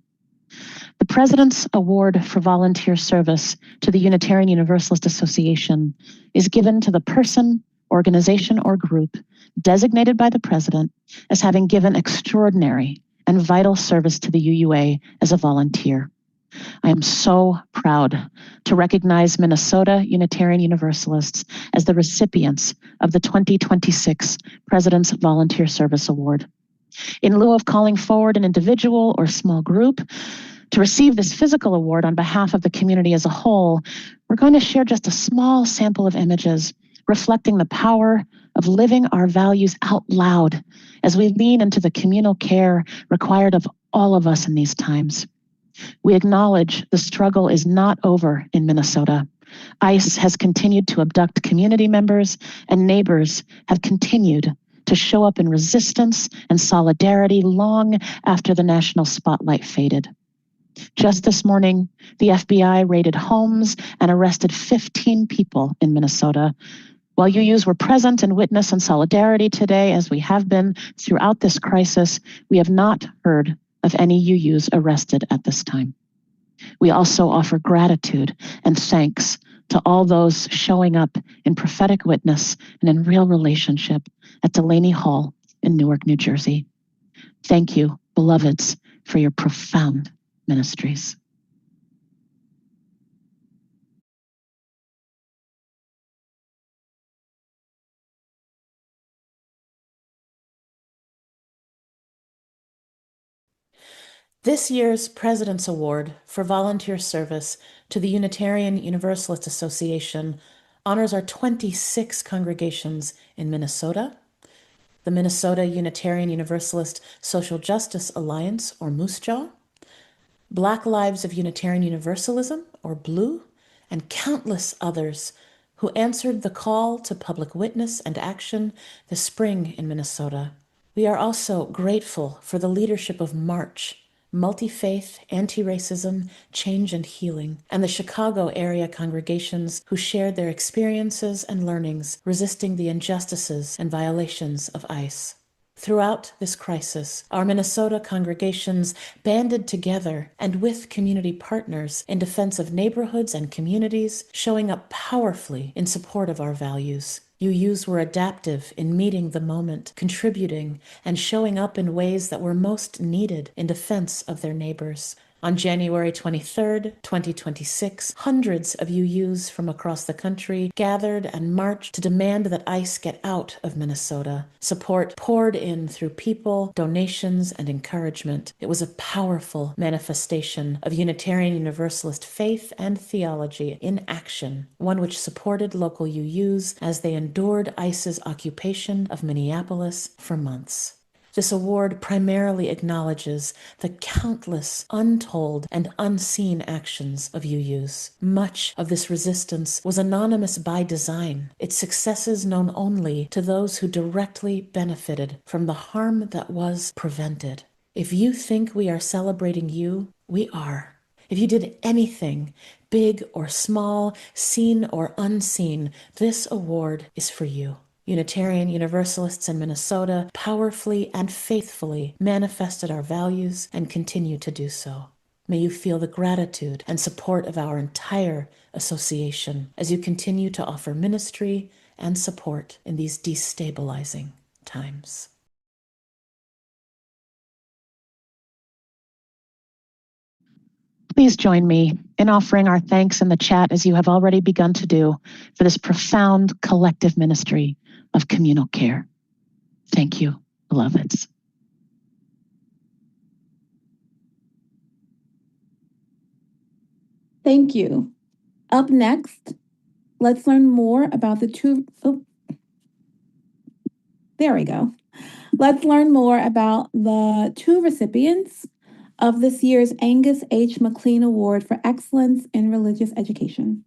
S17: The President's Award for Volunteer Service to the Unitarian Universalist Association is given to the person, organization, or group designated by the President as having given extraordinary and vital service to the UUA as a volunteer. I am so proud to recognize Minnesota Unitarian Universalists as the recipients of the 2026 President's Volunteer Service Award. In lieu of calling forward an individual or small group to receive this physical award on behalf of the community as a whole, we're going to share just a small sample of images reflecting the power of living our values out loud as we lean into the communal care required of all of us in these times. We acknowledge the struggle is not over in Minnesota. ICE has continued to abduct community members, and neighbors have continued to show up in resistance and solidarity long after the national spotlight faded. Just this morning, the FBI raided homes and arrested 15 people in Minnesota. While UUs were present in witness and solidarity today, as we have been throughout this crisis, we have not heard of any UUs arrested at this time. We also offer gratitude and thanks to all those showing up in prophetic witness and in real relationship at Delaney Hall in Newark, New Jersey. Thank you, beloveds, for your profound ministries. This year's President's Award for Volunteer Service to the Unitarian Universalist Association honors our 26 congregations in Minnesota, the Minnesota Unitarian Universalist Social Justice Alliance, or MUSJA, Black Lives of Unitarian Universalism, or BLUE, and countless others who answered the call to public witness and action this spring in Minnesota. We are also grateful for the leadership of March, Multi-Faith, Anti-Racism, Change and Healing, and the Chicago area congregations who shared their experiences and learnings resisting the injustices and violations of ICE. Throughout this crisis, our Minnesota congregations banded together and with community partners in defense of neighborhoods and communities, showing up powerfully in support of our values. UUs were adaptive in meeting the moment, contributing, and showing up in ways that were most needed in defense of their neighbors. On January 23rd, 2026, hundreds of UUs from across the country gathered and marched to demand that ICE get out of Minnesota. Support poured in through people, donations, and encouragement. It was a powerful manifestation of Unitarian Universalist faith and theology in action, one which supported local UUs as they endured ICE's occupation of Minneapolis for months. This award primarily acknowledges the countless untold and unseen actions of UUs. Much of this resistance was anonymous by design, its successes known only to those who directly benefited from the harm that was prevented. If you think we are celebrating you, we are. If you did anything, big or small, seen or unseen, this award is for you. Unitarian Universalists in Minnesota powerfully and faithfully manifested our values and continue to do so. May you feel the gratitude and support of our entire association as you continue to offer ministry and support in these destabilizing times. Please join me in offering our thanks in the chat, as you have already begun to do, for this profound collective ministry of communal care. Thank you.
S18: beloveds.
S1: Thank you. Up next, let's learn more about the two. There we go. Let's learn more about the two recipients of this year's Angus H. McLean Award for Excellence in Religious Education.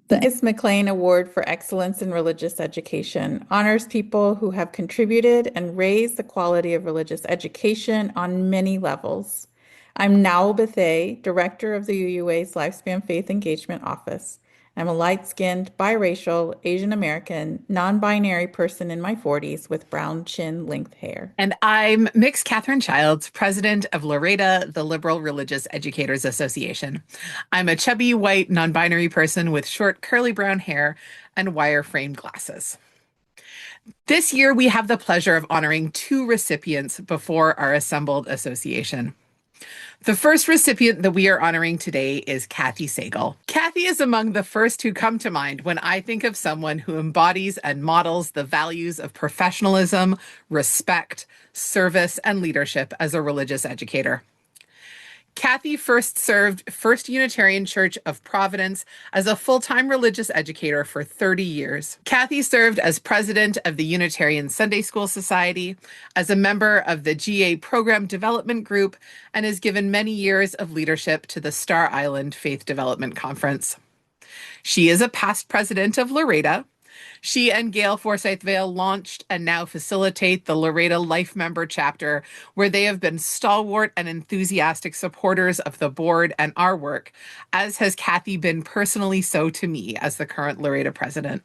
S19: The Angus McLean Award for Excellence in Religious Education honors people who have contributed and raised the quality of religious education on many levels. I'm Nowell Bethay, Director of the UUA's Lifespan Faith Engagement Office. I'm a light-skinned, biracial, Asian American, non-binary person in my 40s with brown chin-length hair.
S20: And I'm Mix Catherine Childs, president of LREDA, the Liberal Religious Educators Association. I'm a chubby, white, non-binary person with short, curly brown hair and wire-framed glasses. This year, we have the pleasure of honoring two recipients before our assembled association. The first recipient that we are honoring today is Kathy Sagal. Kathy is among the first who come to mind when I think of someone who embodies and models the values of professionalism, respect, service, and leadership as a religious educator. Kathy first served First Unitarian Church of Providence as a full-time religious educator for 30 years. Kathy served as president of the Unitarian Sunday School Society, as a member of the GA Program Development Group, and has given many years of leadership to the Star Island Faith Development Conference. She is a past president of LREDA. She and Gail Forsyth Vale launched and now facilitate the LREDA Life Member Chapter, where they have been stalwart and enthusiastic supporters of the board and our work, as has Kathy been personally so to me as the current LREDA president.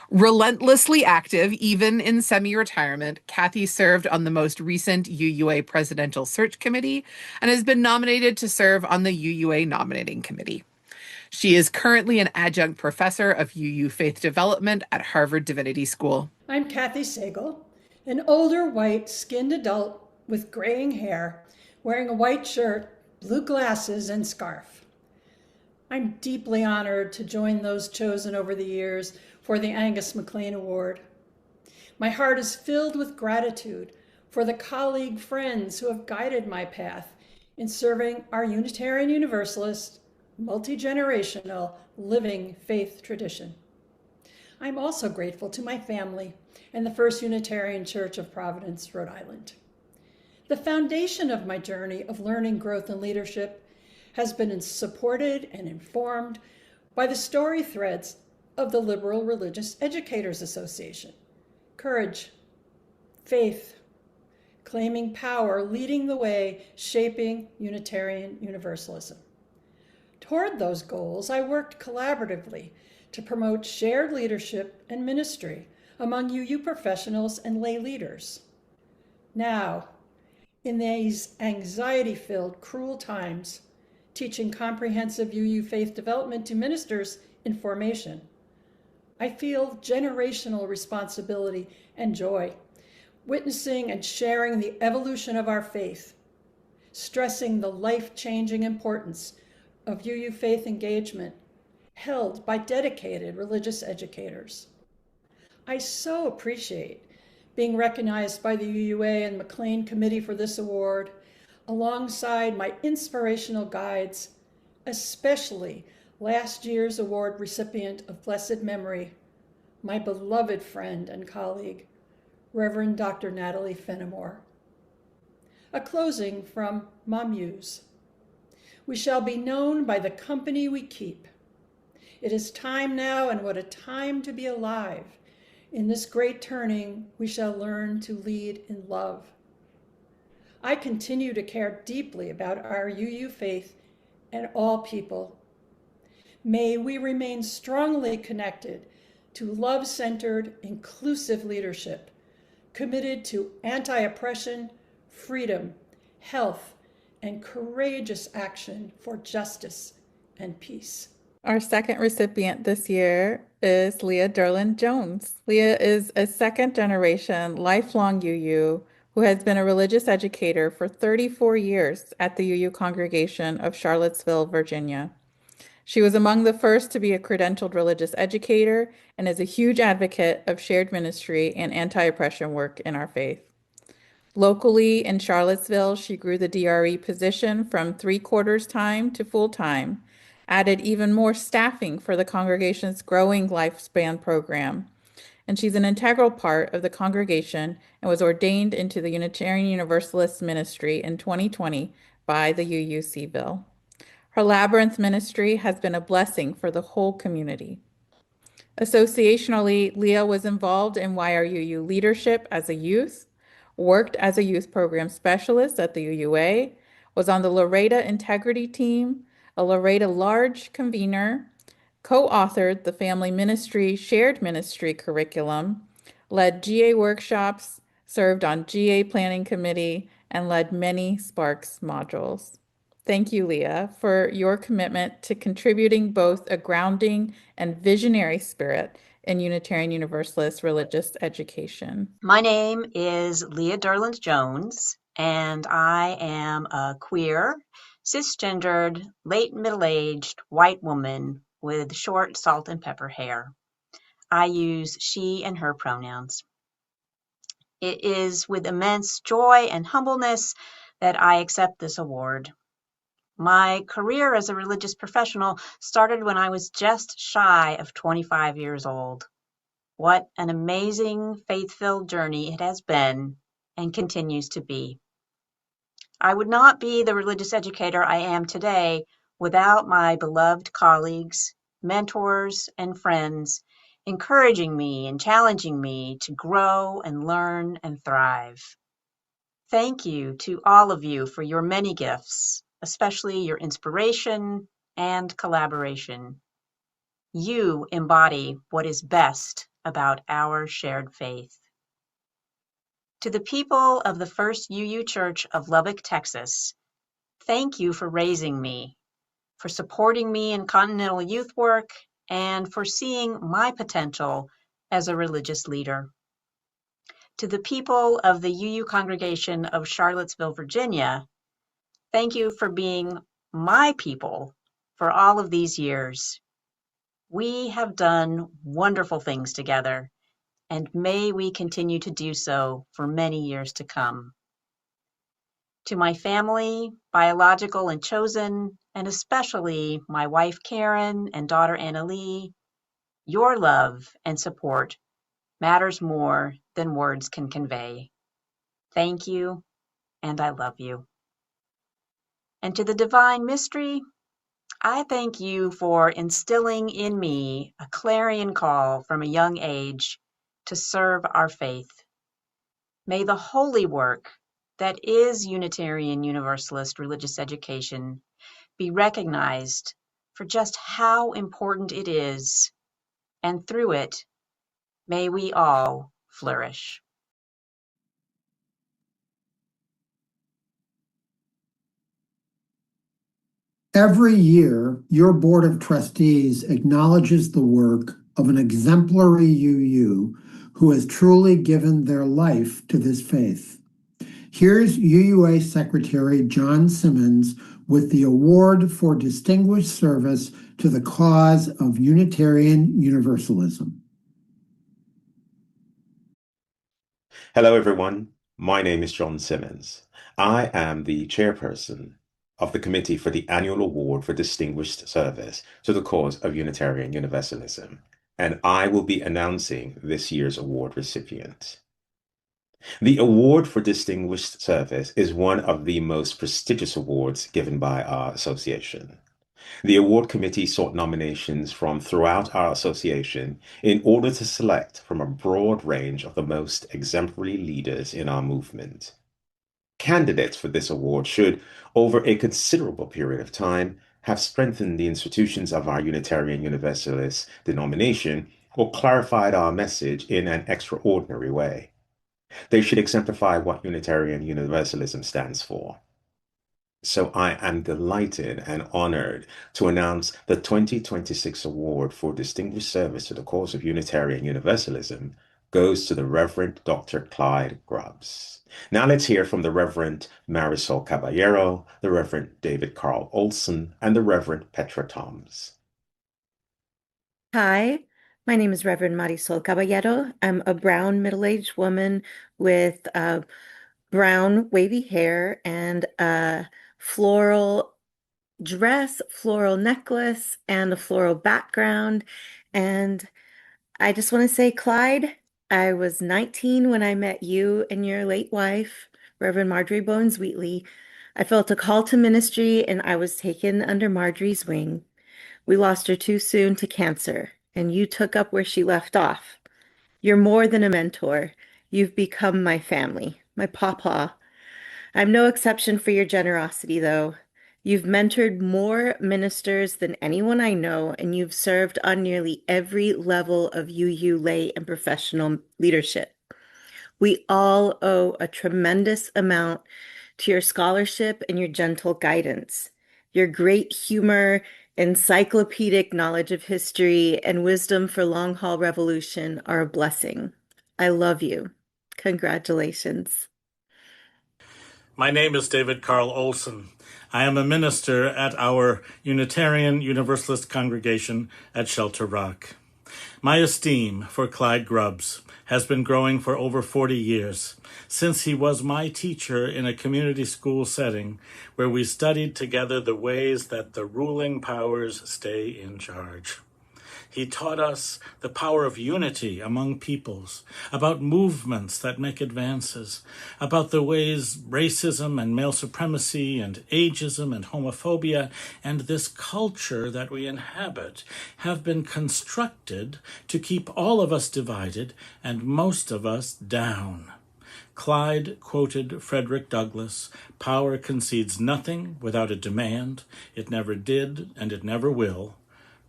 S20: Relentlessly active, even in semi-retirement, Kathy served on the most recent UUA Presidential Search Committee and has been nominated to serve on the UUA Nominating Committee. She is currently an adjunct professor of UU Faith Development at Harvard Divinity School.
S21: I'm Kathy Sagal, an older white skinned adult with graying hair, wearing a white shirt, blue glasses, and scarf. I'm deeply honored to join those chosen over the years for the Angus McLean Award. My heart is filled with gratitude for the colleague friends who have guided my path in serving our Unitarian Universalist, multi-generational, living faith tradition. I'm also grateful to my family and the First Unitarian Church of Providence, Rhode Island. The foundation of my journey of learning, growth, and leadership has been supported and informed by the story threads of the Liberal Religious Educators Association. Courage, faith, claiming power, leading the way, shaping Unitarian Universalism. Toward those goals, I worked collaboratively to promote shared leadership and ministry among UU professionals and lay leaders. Now, in these anxiety-filled, cruel times, teaching comprehensive UU faith development to ministers in formation, I feel generational responsibility and joy, witnessing and sharing the evolution of our faith, stressing the life-changing importance of UU faith engagement held by dedicated religious educators. I so appreciate being recognized by the UUA and McLean Committee for this award, alongside my inspirational guides, especially last year's award recipient of blessed memory, my beloved friend and colleague, Reverend Dr. Natalie Fenimore. A closing from Ma Muse. We shall be known by the company we keep. It is time now, and what a time to be alive. In this great turning, we shall learn to lead in love. I continue to care deeply about our UU faith and all people. May we remain strongly connected to love-centered, inclusive leadership, committed to anti-oppression, freedom, health, and courageous action for justice and peace.
S19: Our second recipient this year is Leah Derlin Jones. Leah is a second-generation lifelong UU who has been a religious educator for 34 years at the UU congregation of Charlottesville, Virginia. She was among the first to be a credentialed religious educator and is a huge advocate of shared ministry and anti-oppression work in our faith. Locally in Charlottesville, she grew the DRE position from 3/4 time to full time, added even more staffing for the congregation's growing lifespan program, and she's an integral part of the congregation and was ordained into the Unitarian Universalist ministry in 2020 by the UUC-ville. Her Labyrinth ministry has been a blessing for the whole community. Associationally, Leah was involved in YRUU leadership as a youth, worked as a youth program specialist at the UUA, was on the Laredo Integrity Team, a Laredo Large convener, co-authored the Family Ministry Shared Ministry curriculum, led GA workshops, served on GA Planning Committee, and led many Sparks modules. Thank you, Leah, for your commitment to contributing both a grounding and visionary spirit in Unitarian Universalist religious education.
S18: My name is Leah Derland Jones, and I am a queer, cisgendered, late middle-aged white woman with short salt and pepper hair. I use she and her pronouns. It is with immense joy and humbleness that I accept this award. My career as a religious professional started when I was just shy of 25 years old. What an amazing, faith-filled journey it has been and continues to be. I would not be the religious educator I am today without my beloved colleagues, mentors, and friends encouraging me and challenging me to grow and learn and thrive. Thank you to all of you for your many gifts, especially your inspiration and collaboration. You embody what is best about our shared faith. To the people of the First UU Church of Lubbock, Texas, thank you for raising me, for supporting me in continental youth work, and for seeing my potential as a religious leader. To the people of the UU congregation of Charlottesville, Virginia, thank you for being my people for all of these years. We have done wonderful things together, and may we continue to do so for many years to come. To my family, biological and chosen, and especially my wife Karen and daughter Anna Lee, your love and support matters more than words can convey. Thank you, and I love you. And to the divine mystery, I thank you for instilling in me a clarion call from a young age to serve our faith. May the holy work that is Unitarian Universalist religious education be recognized for just how important it is, and through it, may we all flourish.
S7: Every year, your Board of Trustees acknowledges the work of an exemplary UU who has truly given their life to this faith. Here's UUA Secretary John Simmons with the Award for Distinguished Service to the Cause of Unitarian Universalism.
S4: Hello, everyone. My name is John Simmons. I am the chairperson of the Committee for the Annual Award for Distinguished Service to the Cause of Unitarian Universalism, and I will be announcing this year's award recipient. The Award for Distinguished Service is one of the most prestigious awards given by our association. The award committee sought nominations from throughout our association in order to select from a broad range of the most exemplary leaders in our movement. Candidates for this award should, over a considerable period of time, have strengthened the institutions of our Unitarian Universalist denomination or clarified our message in an extraordinary way. They should exemplify what Unitarian Universalism stands for. So I am delighted and honored to announce the 2026 Award for Distinguished Service to the Cause of Unitarian Universalism goes to the Reverend Dr. Clyde Grubbs. Now let's hear from the Reverend Marisol Caballero, the Reverend David Carl Olson, and the Reverend Petra Toms.
S2: Hi, my name is Reverend Marisol Caballero. I'm a brown middle-aged woman with brown wavy hair and a floral dress, floral necklace, and a floral background. And I just want to say, Clyde, I was 19 when I met you and your late wife, Reverend Marjorie Bones Wheatley. I felt a call to ministry and I was taken under Marjorie's wing. We lost her too soon to cancer, and you took up where she left off. You're more than a mentor. You've become my family, my pawpaw. I'm no exception for your generosity, though. You've mentored more ministers than anyone I know, and you've served on nearly every level of UU lay and professional leadership. We all owe a tremendous amount to your scholarship and your gentle guidance. Your great humor, encyclopedic knowledge of history, and wisdom for long haul revolution are a blessing. I love you. Congratulations.
S22: My name is David Carl Olson. I am a minister at our Unitarian Universalist congregation at Shelter Rock. My esteem for Clyde Grubbs has been growing for over 40 years, since he was my teacher in a community school setting where we studied together the ways that the ruling powers stay in charge. He taught us the power of unity among peoples, about movements that make advances, about the ways racism and male supremacy and ageism and homophobia and this culture that we inhabit have been constructed to keep all of us divided and most of us down. Clyde quoted Frederick Douglass, "Power concedes nothing without a demand. It never did and it never will."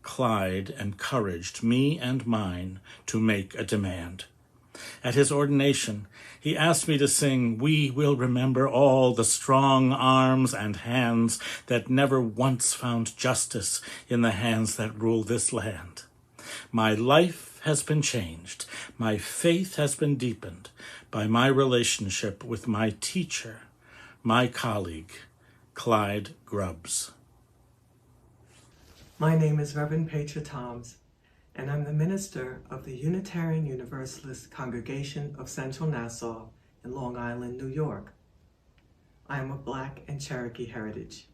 S22: Clyde encouraged me and mine to make a demand. At his ordination, he asked me to sing, "We will remember all the strong arms and hands that never once found justice in the hands that rule this land." My life has been changed. My faith has been deepened by my relationship with my teacher, my colleague, Clyde Grubbs.
S23: My name is Reverend Petra Toms, and I'm the minister of the Unitarian Universalist Congregation of Central Nassau in Long Island, New York. I am of Black and Cherokee heritage.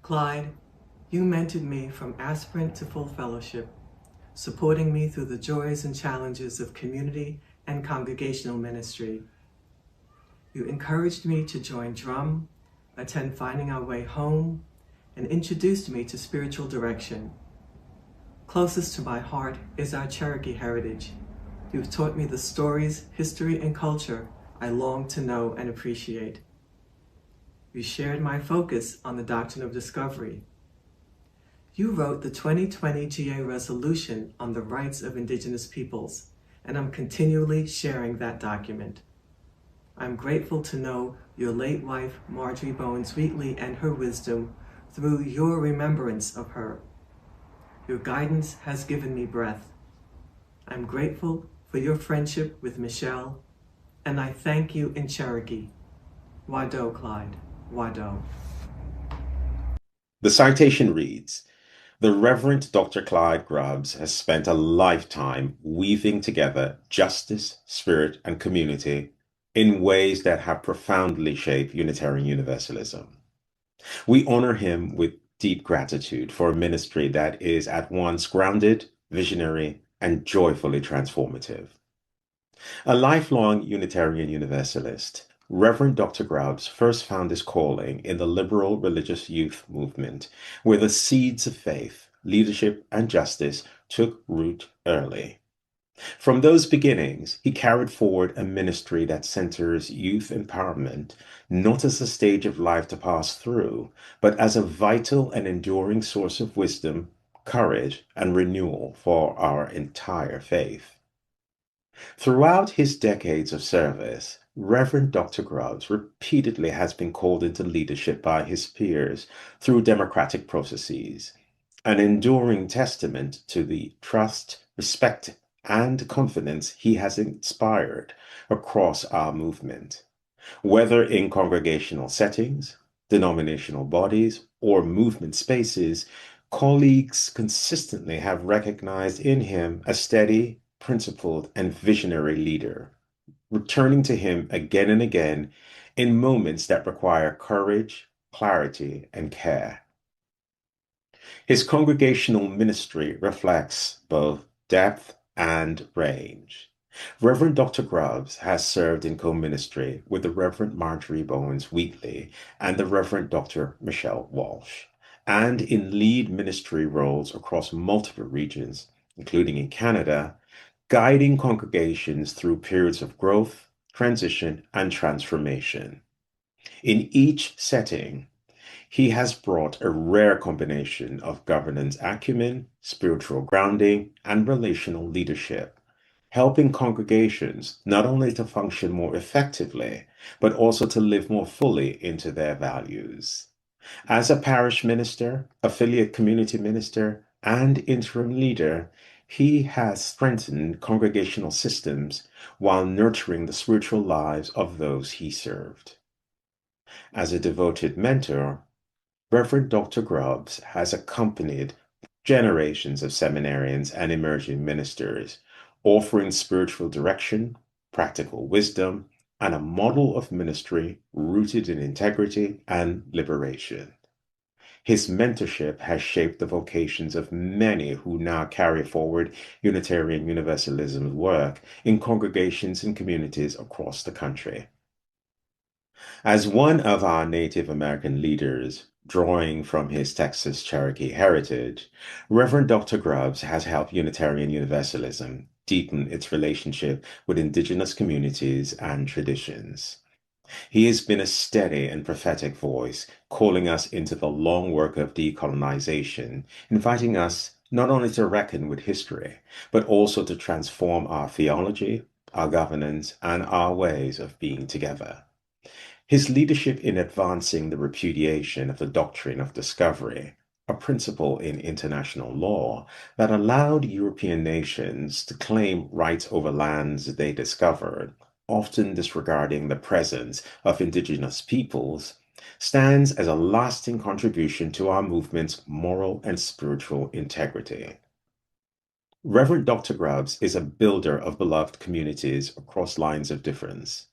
S23: Clyde, you mentored me from aspirant to full fellowship, supporting me through the joys and challenges of community and congregational ministry. You encouraged me to join drum, attend Finding Our Way Home, and introduced me to spiritual direction. Closest to my heart is our Cherokee heritage. You've taught me the stories, history, and culture I long to know and appreciate. You shared my focus on the doctrine of discovery. You wrote the 2020 GA resolution on the rights of Indigenous peoples, and I'm continually sharing that document. I'm grateful to know your late wife, Marjorie Bones Wheatley, and her wisdom through your remembrance of her. Your guidance has given me breath. I'm grateful for your friendship with Michelle, and I thank you in Cherokee. Wado, Clyde, Wado.
S4: The citation reads, "The Reverend Dr. Clyde Grubbs has spent a lifetime weaving together justice, spirit, and community in ways that have profoundly shaped Unitarian Universalism. We honor him with deep gratitude for a ministry that is at once grounded, visionary, and joyfully transformative. A lifelong Unitarian Universalist, Reverend Dr. Grubbs first found his calling in the liberal religious youth movement, where the seeds of faith, leadership, and justice took root early. From those beginnings, he carried forward a ministry that centers youth empowerment, not as a stage of life to pass through, but as a vital and enduring source of wisdom, courage, and renewal for our entire faith. Throughout his decades of service, Reverend Dr. Grubbs repeatedly has been called into leadership by his peers through democratic processes, an enduring testament to the trust, respect, and confidence he has inspired across our movement, whether in congregational settings, denominational bodies, or movement spaces. Colleagues consistently have recognized in him a steady, principled, and visionary leader, returning to him again and again in moments that require courage, clarity, and care. His congregational ministry reflects both depth and range. Reverend Dr. Grubbs has served in co-ministry with the Reverend Marjorie Bowens Wheatley and the Reverend Dr. Michelle Walsh, and in lead ministry roles across multiple regions, including in Canada, guiding congregations through periods of growth, transition, and transformation. In each setting, he has brought a rare combination of governance acumen, spiritual grounding, and relational leadership, helping congregations not only to function more effectively, but also to live more fully into their values. As a parish minister, affiliate community minister, and interim leader, he has strengthened congregational systems while nurturing the spiritual lives of those he served. As a devoted mentor, Reverend Dr. Grubbs has accompanied generations of seminarians and emerging ministers, offering spiritual direction, practical wisdom, and a model of ministry rooted in integrity and liberation. His mentorship has shaped the vocations of many who now carry forward Unitarian Universalism's work in congregations and communities across the country. As one of our Native American leaders, drawing from his Texas Cherokee heritage, Reverend Dr. Grubbs has helped Unitarian Universalism deepen its relationship with indigenous communities and traditions. He has been a steady and prophetic voice, calling us into the long work of decolonization, inviting us not only to reckon with history, but also to transform our theology, our governance, and our ways of being together. His leadership in advancing the repudiation of the doctrine of discovery, a principle in international law that allowed European nations to claim rights over lands they discovered, often disregarding the presence of indigenous peoples, stands as a lasting contribution to our movement's moral and spiritual integrity. Reverend Dr. Grubbs is a builder of beloved communities across lines of difference.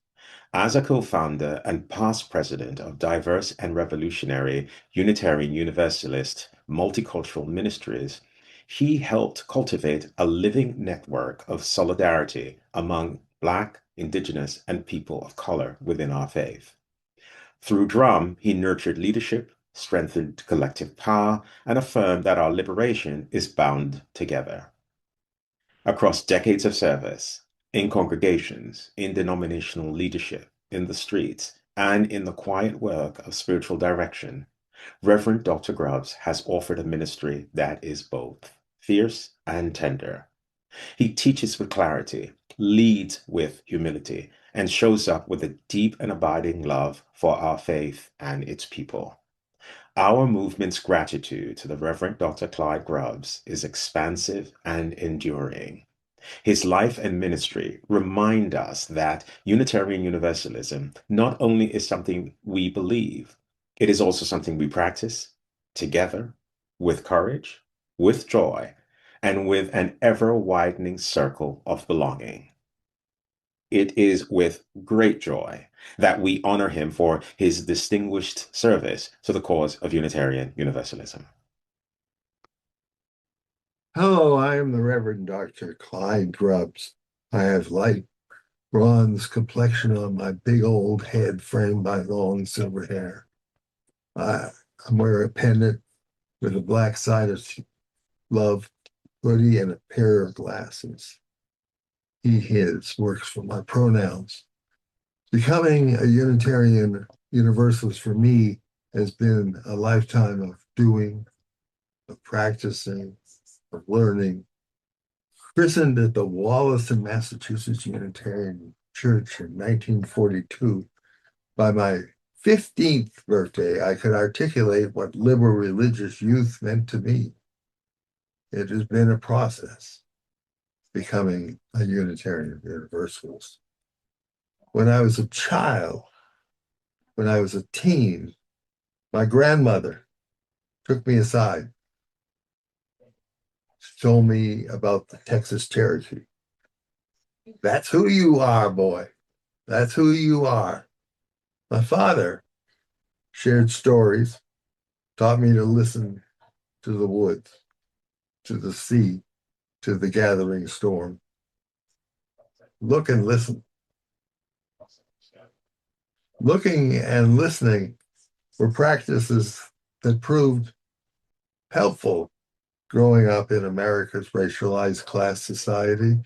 S4: As a co-founder and past president of diverse and revolutionary Unitarian Universalist multicultural ministries, he helped cultivate a living network of solidarity among Black, Indigenous, and people of color within our faith. Through Drum, he nurtured leadership, strengthened collective power, and affirmed that our liberation is bound together. Across decades of service, in congregations, in denominational leadership, in the streets, and in the quiet work of spiritual direction, Reverend Dr. Grubbs has offered a ministry that is both fierce and tender. He teaches with clarity, leads with humility, and shows up with a deep and abiding love for our faith and its people. Our movement's gratitude to the Reverend Dr. Clyde Grubbs is expansive and enduring. His life and ministry remind us that Unitarian Universalism not only is something we believe, it is also something we practice together, with courage, with joy, and with an ever-widening circle of belonging. It is with great joy that we honor him for his distinguished service to the cause of Unitarian Universalism.
S3: Hello, I am the Reverend Dr. Clyde Grubbs. I have light bronze complexion on my big old head framed by long silver hair. I wear a pendant with a black side of love hoodie and a pair of glasses. He, his works for my pronouns. Becoming a Unitarian Universalist for me has been a lifetime of doing, of practicing, of learning. Christened at the Wallaston, Massachusetts Unitarian Church in 1942, by my 15th birthday, I could articulate what liberal religious youth meant to me. It has been a process, becoming a Unitarian Universalist. When I was a child, when I was a teen, my grandmother took me aside told me about the Texas Cherokee. That's who you are, boy. That's who you are. My father shared stories, taught me to listen to the woods, to the sea, to the gathering storm. Look and listen. Looking and listening were practices that proved helpful growing up in America's racialized class society,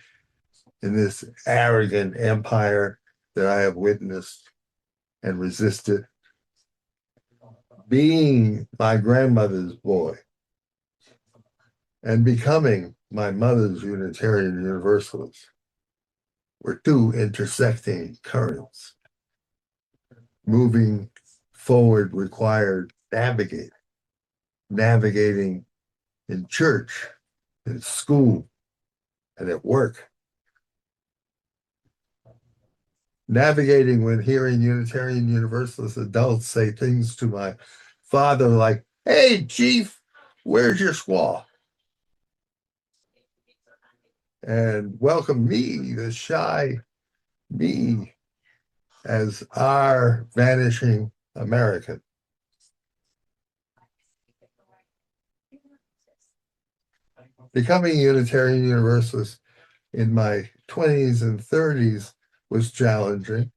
S3: in this arrogant empire that I have witnessed and resisted. Being my grandmother's boy and becoming my mother's Unitarian Universalist were two intersecting currents. Moving forward required navigating in church, in school, and at work. Navigating when hearing Unitarian Universalist adults say things to my father like, "Hey, Chief, where's your squaw?" And welcome me, the shy me, as our vanishing American. Becoming a Unitarian Universalist in my 20s and 30s was challenging.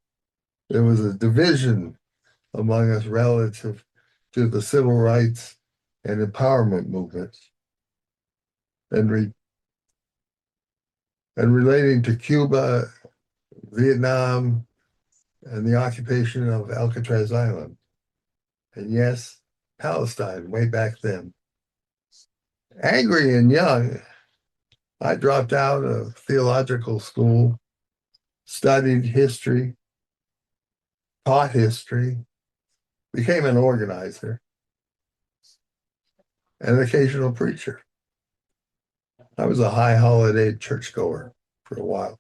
S3: There was a division among us relative to the civil rights and empowerment movements, and relating to Cuba, Vietnam, and the occupation of Alcatraz Island. And yes, Palestine, way back then. Angry and young, I dropped out of theological school, studied history, taught history, became an organizer, and an occasional preacher. I was a high holiday churchgoer for a while.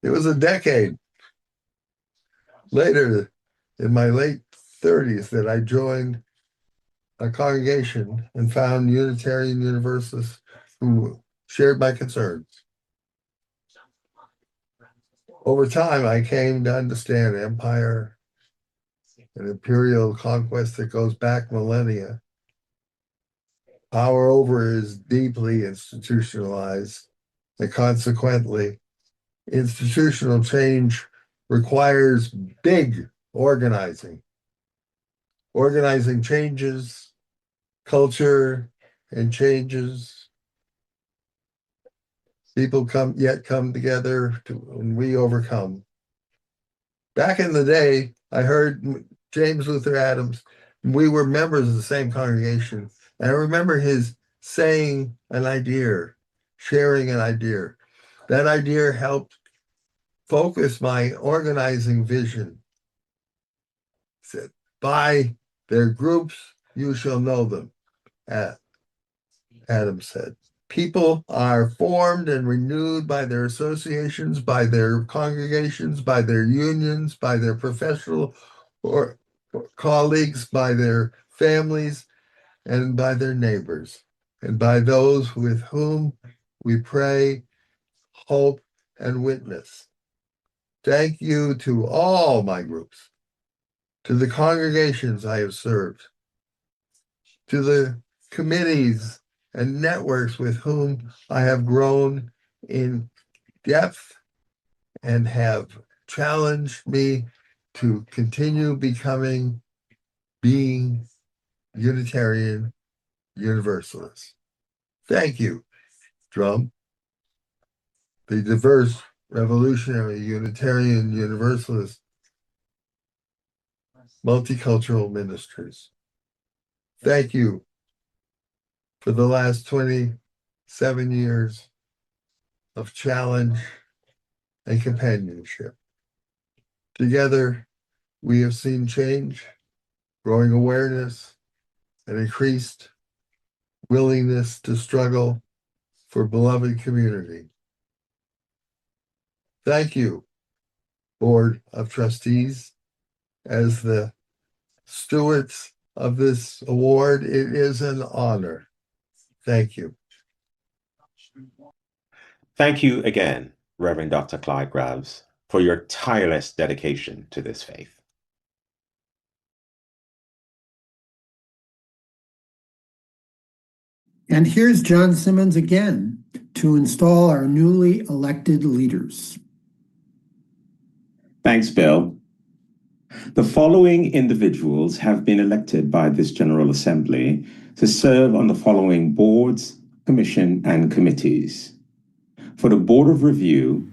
S3: It was a decade later, in my late 30s, that I joined a congregation and found Unitarian Universalists who shared my concerns. Over time, I came to understand empire and imperial conquest that goes back millennia. Power over is deeply institutionalized, and consequently, institutional change requires big organizing. Organizing changes, culture, and changes. People come together and we overcome. Back in the day, I heard James Luther Adams, we were members of the same congregation. And I remember his saying an idea, sharing an idea. That idea helped focus my organizing vision. He said, by their groups, you shall know them, Adams said. People are formed and renewed by their associations, by their congregations, by their unions, by their professional or colleagues, by their families, and by their neighbors, and by those with whom we pray, hope, and witness. Thank you to all my groups, to the congregations I have served, to the committees and networks with whom I have grown in depth and have challenged me to continue being Unitarian Universalist. Thank you, Drum. The diverse revolutionary Unitarian Universalist multicultural ministries. Thank you for the last 27 years of challenge and companionship. Together, we have seen change, growing awareness, and increased willingness to struggle for beloved community. Thank you, Board of Trustees. As the stewards of this award, it is an honor. Thank you.
S4: Thank you again, Reverend Dr. Clyde Grubbs, for your tireless dedication to this faith.
S7: And here's John Simmons again to install our newly elected leaders.
S4: Thanks, Bill. The following individuals have been elected by this General Assembly to serve on the following boards, commission, and committees. For the Board of Review,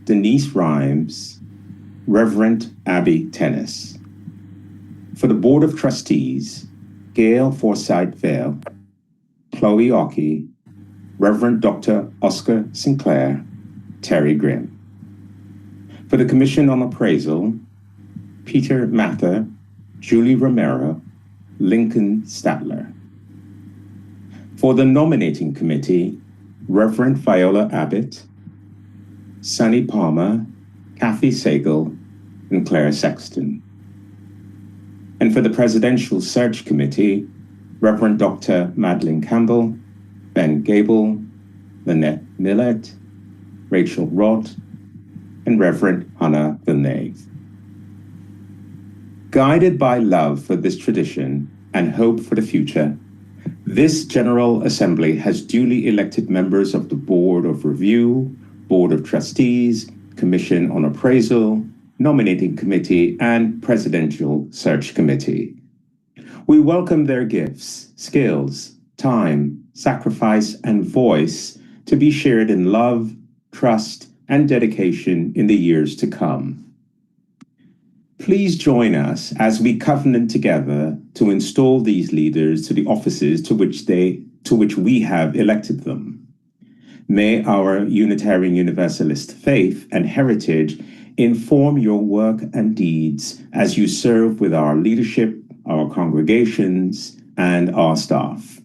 S4: Denise Rhymes, Reverend Abby Tennis. For the Board of Trustees, Gail Forsyth Vale, Chloe Ockey, Reverend Dr. Oscar Sinclair, Terry Grimm. For the Commission on Appraisal, Peter Mather, Julie Romero, Lincoln Statler. For the Nominating Committee, Reverend Viola Abbott, Sunny Palmer, Kathy Sagal, and Claire Sexton. And for the Presidential Search Committee, Reverend Dr. Madeleine Campbell, Ben Gable, Lynette Millett, Rachel Roth, and Reverend Hannah Villeneuve. Guided by love for this tradition and hope for the future, this General Assembly has duly elected members of the Board of Review, Board of Trustees, Commission on Appraisal, Nominating Committee, and Presidential Search Committee. We welcome their gifts, skills, time, sacrifice, and voice to be shared in love, trust, and dedication in the years to come. Please join us as we covenant together to install these leaders to the offices to which we have elected them. May our Unitarian Universalist faith and heritage inform your work and deeds as you serve with our leadership, our congregations, and our staff.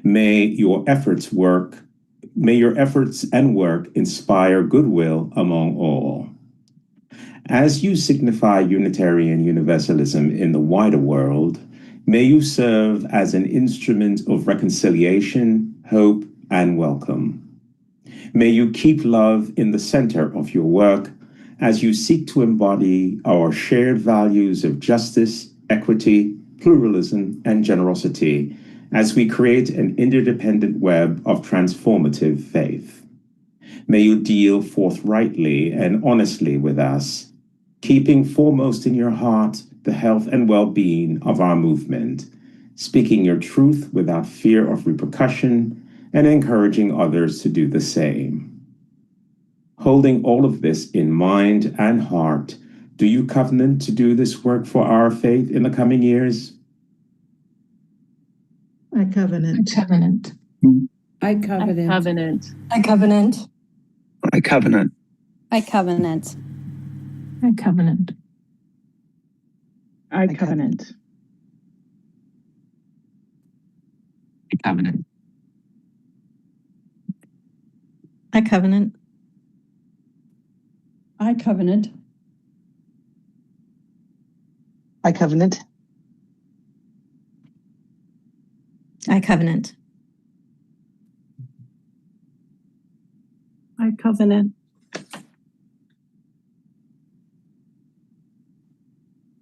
S4: May your efforts and work inspire goodwill among all. As you signify Unitarian Universalism in the wider world, may you serve as an instrument of reconciliation, hope, and welcome. May you keep love in the center of your work as you seek to embody our shared values of justice, equity, pluralism, and generosity as we create an interdependent web of transformative faith. May you deal forthrightly and honestly with us, keeping foremost in your heart the health and well-being of our movement, speaking your truth without fear of repercussion, and encouraging others to do the same. Holding all of this in mind and heart, do you covenant to do this work for our faith in the coming years?
S5: I covenant.
S6: I covenant.
S5: I covenant.
S6: I covenant.
S8: I covenant.
S6: I covenant.
S5: I covenant.
S6: I covenant.
S8: I covenant.
S6: I covenant.
S5: I covenant.
S8: I covenant.
S6: I covenant.
S5: I covenant.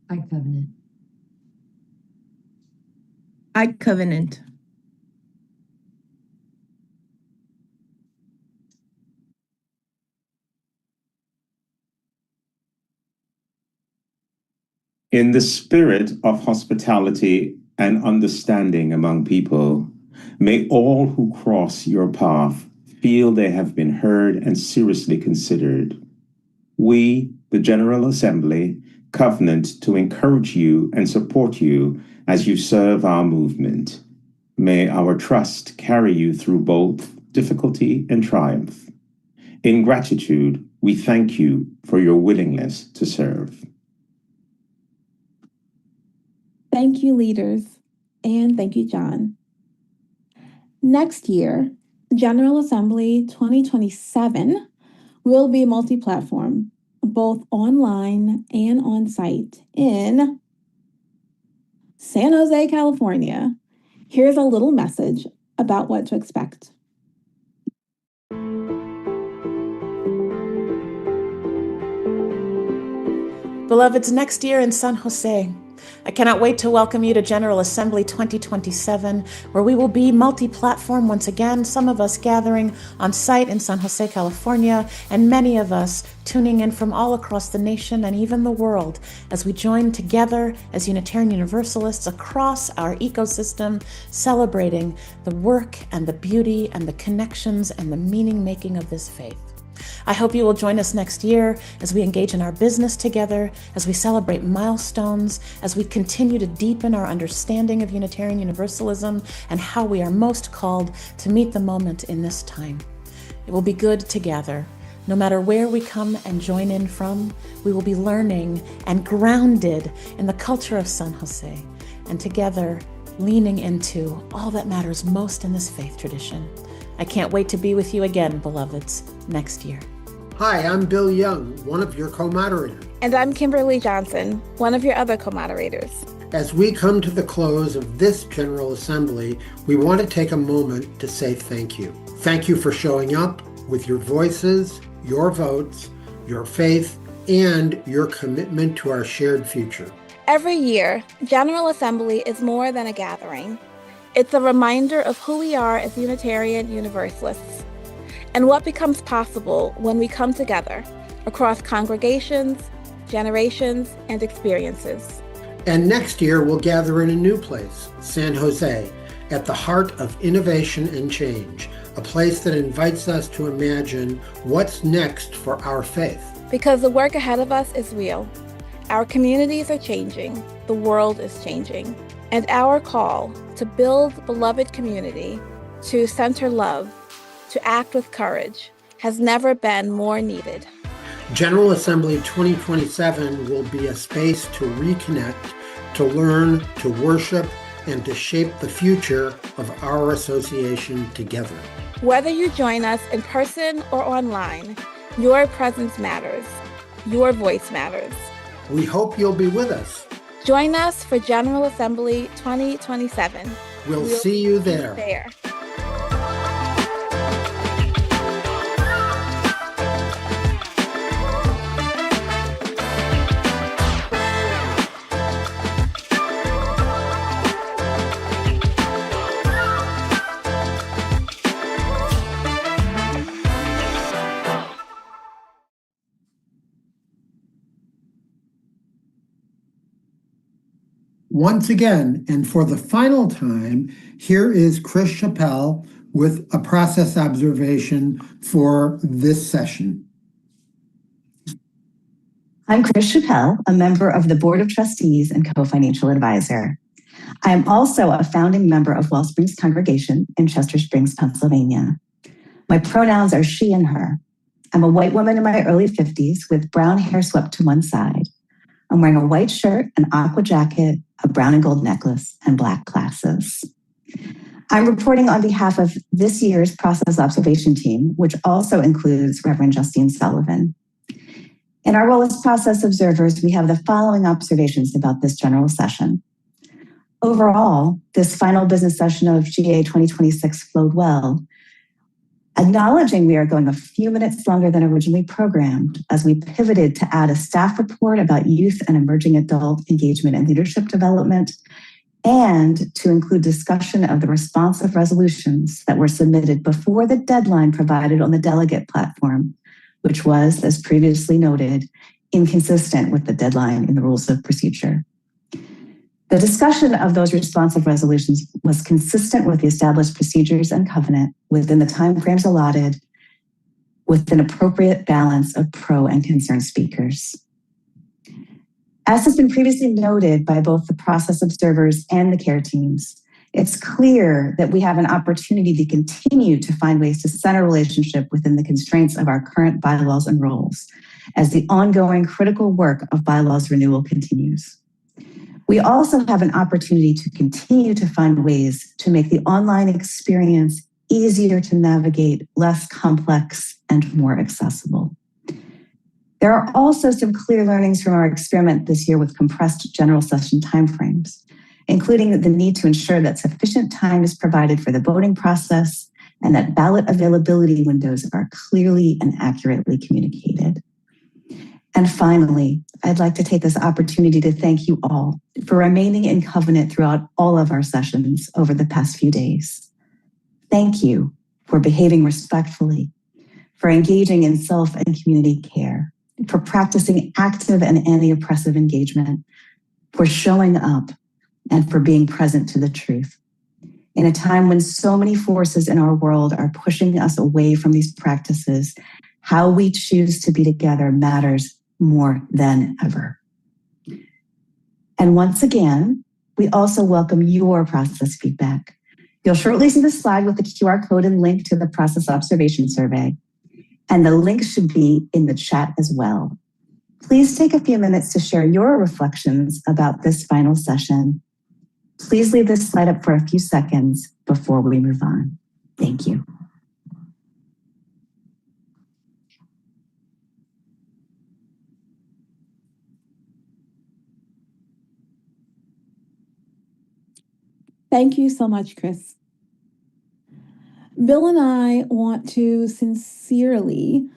S6: I covenant.
S5: I covenant.
S4: In the spirit of hospitality and understanding among people, may all who cross your path feel they have been heard and seriously considered. We, the General Assembly, covenant to encourage you and support you as you serve our movement. May our trust carry you through both difficulty and triumph. In gratitude, we thank you for your willingness to serve.
S1: Thank you, leaders, and thank you, John. Next year, General Assembly 2027 will be multi-platform, both online and on-site in San Jose, California. Here's a little message about what to expect.
S17: Beloveds, next year in San Jose, I cannot wait to welcome you to General Assembly 2027, where we will be multi-platform once again, some of us gathering on site in San Jose, California, and many of us tuning in from all across the nation and even the world as we join together as Unitarian Universalists across our ecosystem, celebrating the work and the beauty and the connections and the meaning-making of this faith. I hope you will join us next year as we engage in our business together, as we celebrate milestones, as we continue to deepen our understanding of Unitarian Universalism and how we are most called to meet the moment in this time. It will be good to gather. No matter where we come and join in from, we will be learning and grounded in the culture of San Jose, and together leaning into all that matters most in this faith tradition. I can't wait to be with you again, beloveds, next year.
S7: Hi, I'm Bill Young, one of your co-moderators.
S1: And I'm Kimberly Johnson, one of your other co-moderators.
S7: As we come to the close of this General Assembly, we want to take a moment to say thank you. Thank you for showing up with your voices, your votes, your faith, and your commitment to our shared future.
S1: Every year, General Assembly is more than a gathering. It's a reminder of who we are as Unitarian Universalists and what becomes possible when we come together across congregations, generations, and experiences.
S7: And next year, we'll gather in a new place, San Jose, at the heart of innovation and change, a place that invites us to imagine what's next for our faith.
S1: Because the work ahead of us is real. Our communities are changing, the world is changing, and our call to build beloved community, to center love, to act with courage, has never been more needed.
S7: General Assembly 2027 will be a space to reconnect, to learn, to worship, and to shape the future of our association together.
S1: Whether you join us in person or online, your presence matters. Your voice matters.
S7: We hope you'll be with us.
S1: Join us for General Assembly 2027.
S7: We'll see you there. Once again, and for the final time, here is Chris Chappell with a process observation for this session.
S9: I'm Chris Chappell, a member of the Board of Trustees and co-financial advisor. I am also a founding member of Wellsprings Congregation in Chester Springs, Pennsylvania. My pronouns are she and her. I'm a white woman in my early 50s with brown hair swept to one side. I'm wearing a white shirt, an aqua jacket, a brown and gold necklace, and black glasses. I'm reporting on behalf of this year's process observation team, which also includes Reverend Justine Sullivan. In our role as process observers, we have the following observations about this general session. Overall, this final business session of GA 2026 flowed well. Acknowledging we are going a few minutes longer than originally programmed as we pivoted to add a staff report about youth and emerging adult engagement and leadership development, and to include discussion of the responsive resolutions that were submitted before the deadline provided on the delegate platform, which was, as previously noted, inconsistent with the deadline in the rules of procedure. The discussion of those responsive resolutions was consistent with the established procedures and covenant within the timeframes allotted, with an appropriate balance of pro and concerned speakers. As has been previously noted by both the process observers and the care teams, it's clear that we have an opportunity to continue to find ways to center relationship within the constraints of our current bylaws and roles as the ongoing critical work of bylaws renewal continues. We also have an opportunity to continue to find ways to make the online experience easier to navigate, less complex, and more accessible. There are also some clear learnings from our experiment this year with compressed general session timeframes, including the need to ensure that sufficient time is provided for the voting process and that ballot availability windows are clearly and accurately communicated. And finally, I'd like to take this opportunity to thank you all for remaining in covenant throughout all of our sessions over the past few days. Thank you for behaving respectfully, for engaging in self and community care, for practicing active and anti-oppressive engagement, for showing up, and for being present to the truth. In a time when so many forces in our world are pushing us away from these practices, how we choose to be together matters more than ever. And once again, we also welcome your process feedback. You'll shortly see the slide with the QR code and link to the process observation survey. And the link should be in the chat as well. Please take a few minutes to share your reflections about this final session. Please leave this slide up for a few seconds before we move on. Thank you.
S1: Thank you so much, Chris. Bill and I want to sincerely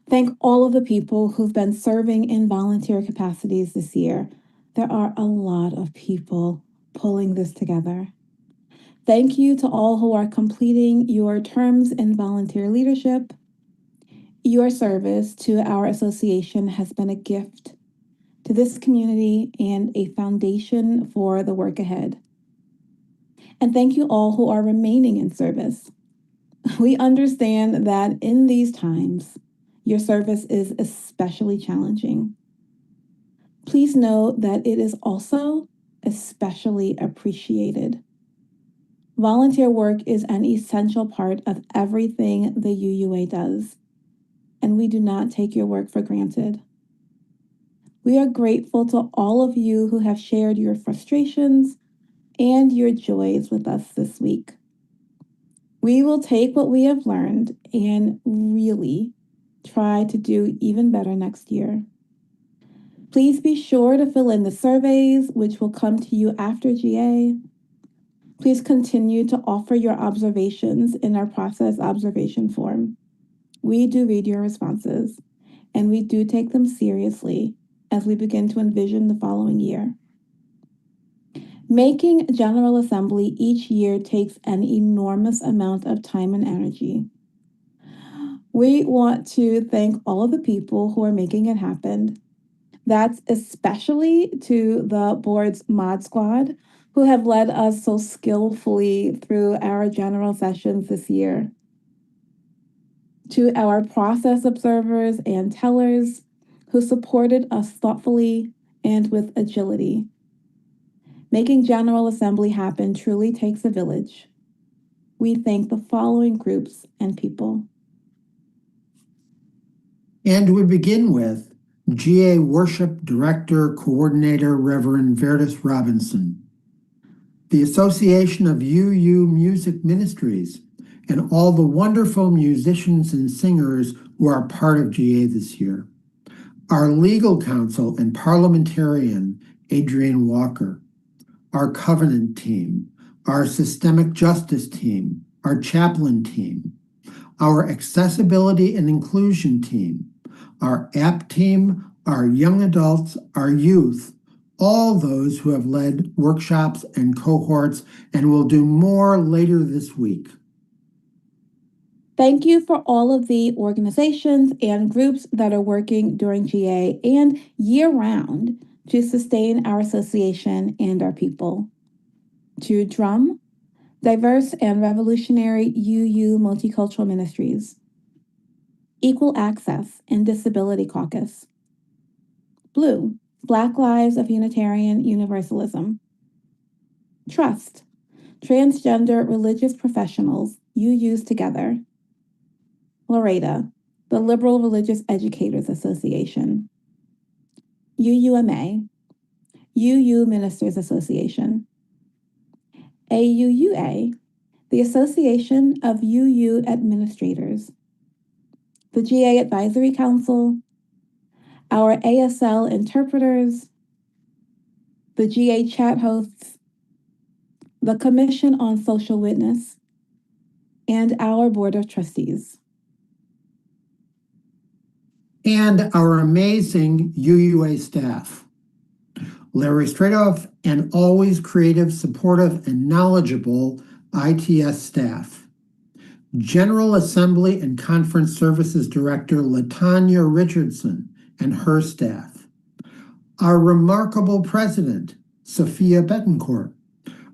S1: thank all of the people who've been serving in volunteer capacities this year. There are a lot of people pulling this together. Thank you to all who are completing your terms in volunteer leadership. Your service to our association has been a gift to this community and a foundation for the work ahead. And thank you all who are remaining in service. We understand that in these times, your service is especially challenging. Please know that it is also especially appreciated. Volunteer work is an essential part of everything the UUA does, and we do not take your work for granted. We are grateful to all of you who have shared your frustrations and your joys with us this week. We will take what we have learned and really try to do even better next year. Please be sure to fill in the surveys, which will come to you after GA. Please continue to offer your observations in our process observation form. We do read your responses, and we do take them seriously as we begin to envision the following year. Making General Assembly each year takes an enormous amount of time and energy. We want to thank all of the people who are making it happen. That's especially to the board's mod squad, who have led us so skillfully through our general sessions this year. To our process observers and tellers, who supported us thoughtfully and with agility. Making General Assembly happen truly takes a village. We thank the following groups and people.
S7: And we begin with GA Worship Director Coordinator Reverend Verdis Robinson, the Association of UU Music Ministries, and all the wonderful musicians and singers who are part of GA this year. Our legal counsel and parliamentarian, Adrienne Walker, our covenant team, our systemic justice team, our chaplain team, our accessibility and inclusion team, our app team, our young adults, our youth, all those who have led workshops and cohorts and will do more later this week.
S1: Thank you for all of the organizations and groups that are working during GA and year-round to sustain our association and our people. To DRUM, Diverse and Revolutionary UU Multicultural Ministries. Equal Access and Disability Caucus. Blue, Black Lives of Unitarian Universalism. Trust, Transgender Religious Professionals, UUs Together. Loretta, the Liberal Religious Educators Association. UUMA, UU Ministers Association. AUUA, the Association of UU Administrators. The GA Advisory Council, our ASL interpreters, the GA chat hosts, the Commission on Social Witness, and our Board of Trustees.
S7: and our amazing UUA staff. Larry Stradoff and always creative, supportive, and knowledgeable ITS staff. General Assembly and Conference Services Director Latanya Richardson and her staff. Our remarkable President, Sophia Betancourt.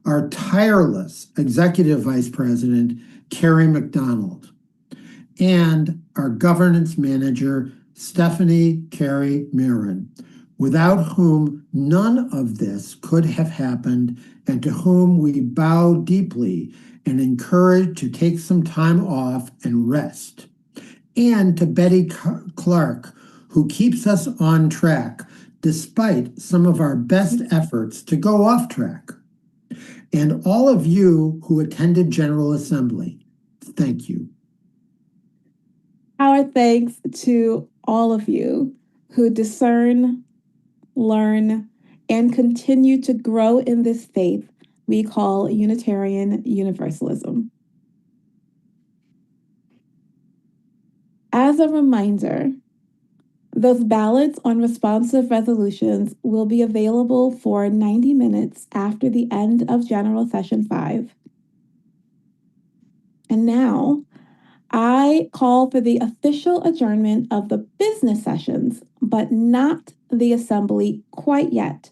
S7: Our tireless Executive Vice President, Carrie McDonald. And our Governance Manager, Stephanie Carey Marin, without whom none of this could have happened, and to whom we bow deeply and encourage to take some time off and rest. And to Betty Clark, who keeps us on track despite some of our best efforts to go off track. And all of you who attended General Assembly, thank you.
S1: Our thanks to all of you who discern, learn, and continue to grow in this faith we call Unitarian Universalism. As a reminder, those ballots on responsive resolutions will be available for 90 minutes after the end of General Session 5. And now, I call for the official adjournment of the business sessions, but not the assembly quite yet,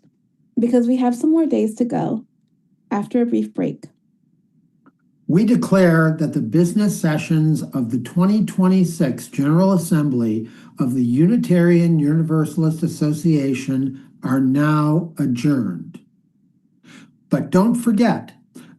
S1: because we have some more days to go after a brief break.
S7: We declare that the business sessions of the 2026 General Assembly of the Unitarian Universalist Association are now adjourned. But don't forget,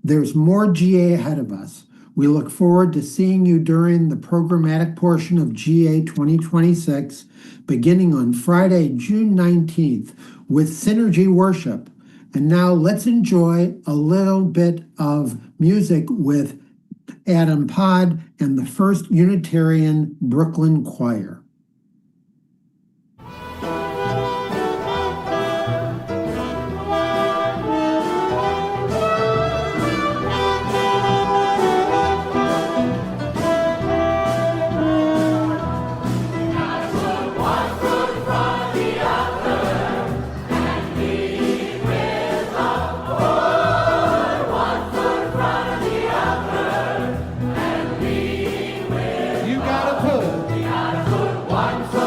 S7: there's more GA ahead of us. We look forward to seeing you during the programmatic portion of GA 2026, beginning on Friday, June 19th, with Synergy Worship. And now let's enjoy a little bit of music with Adam Pod and the First Unitarian Brooklyn Choir.
S10: You gotta put one foot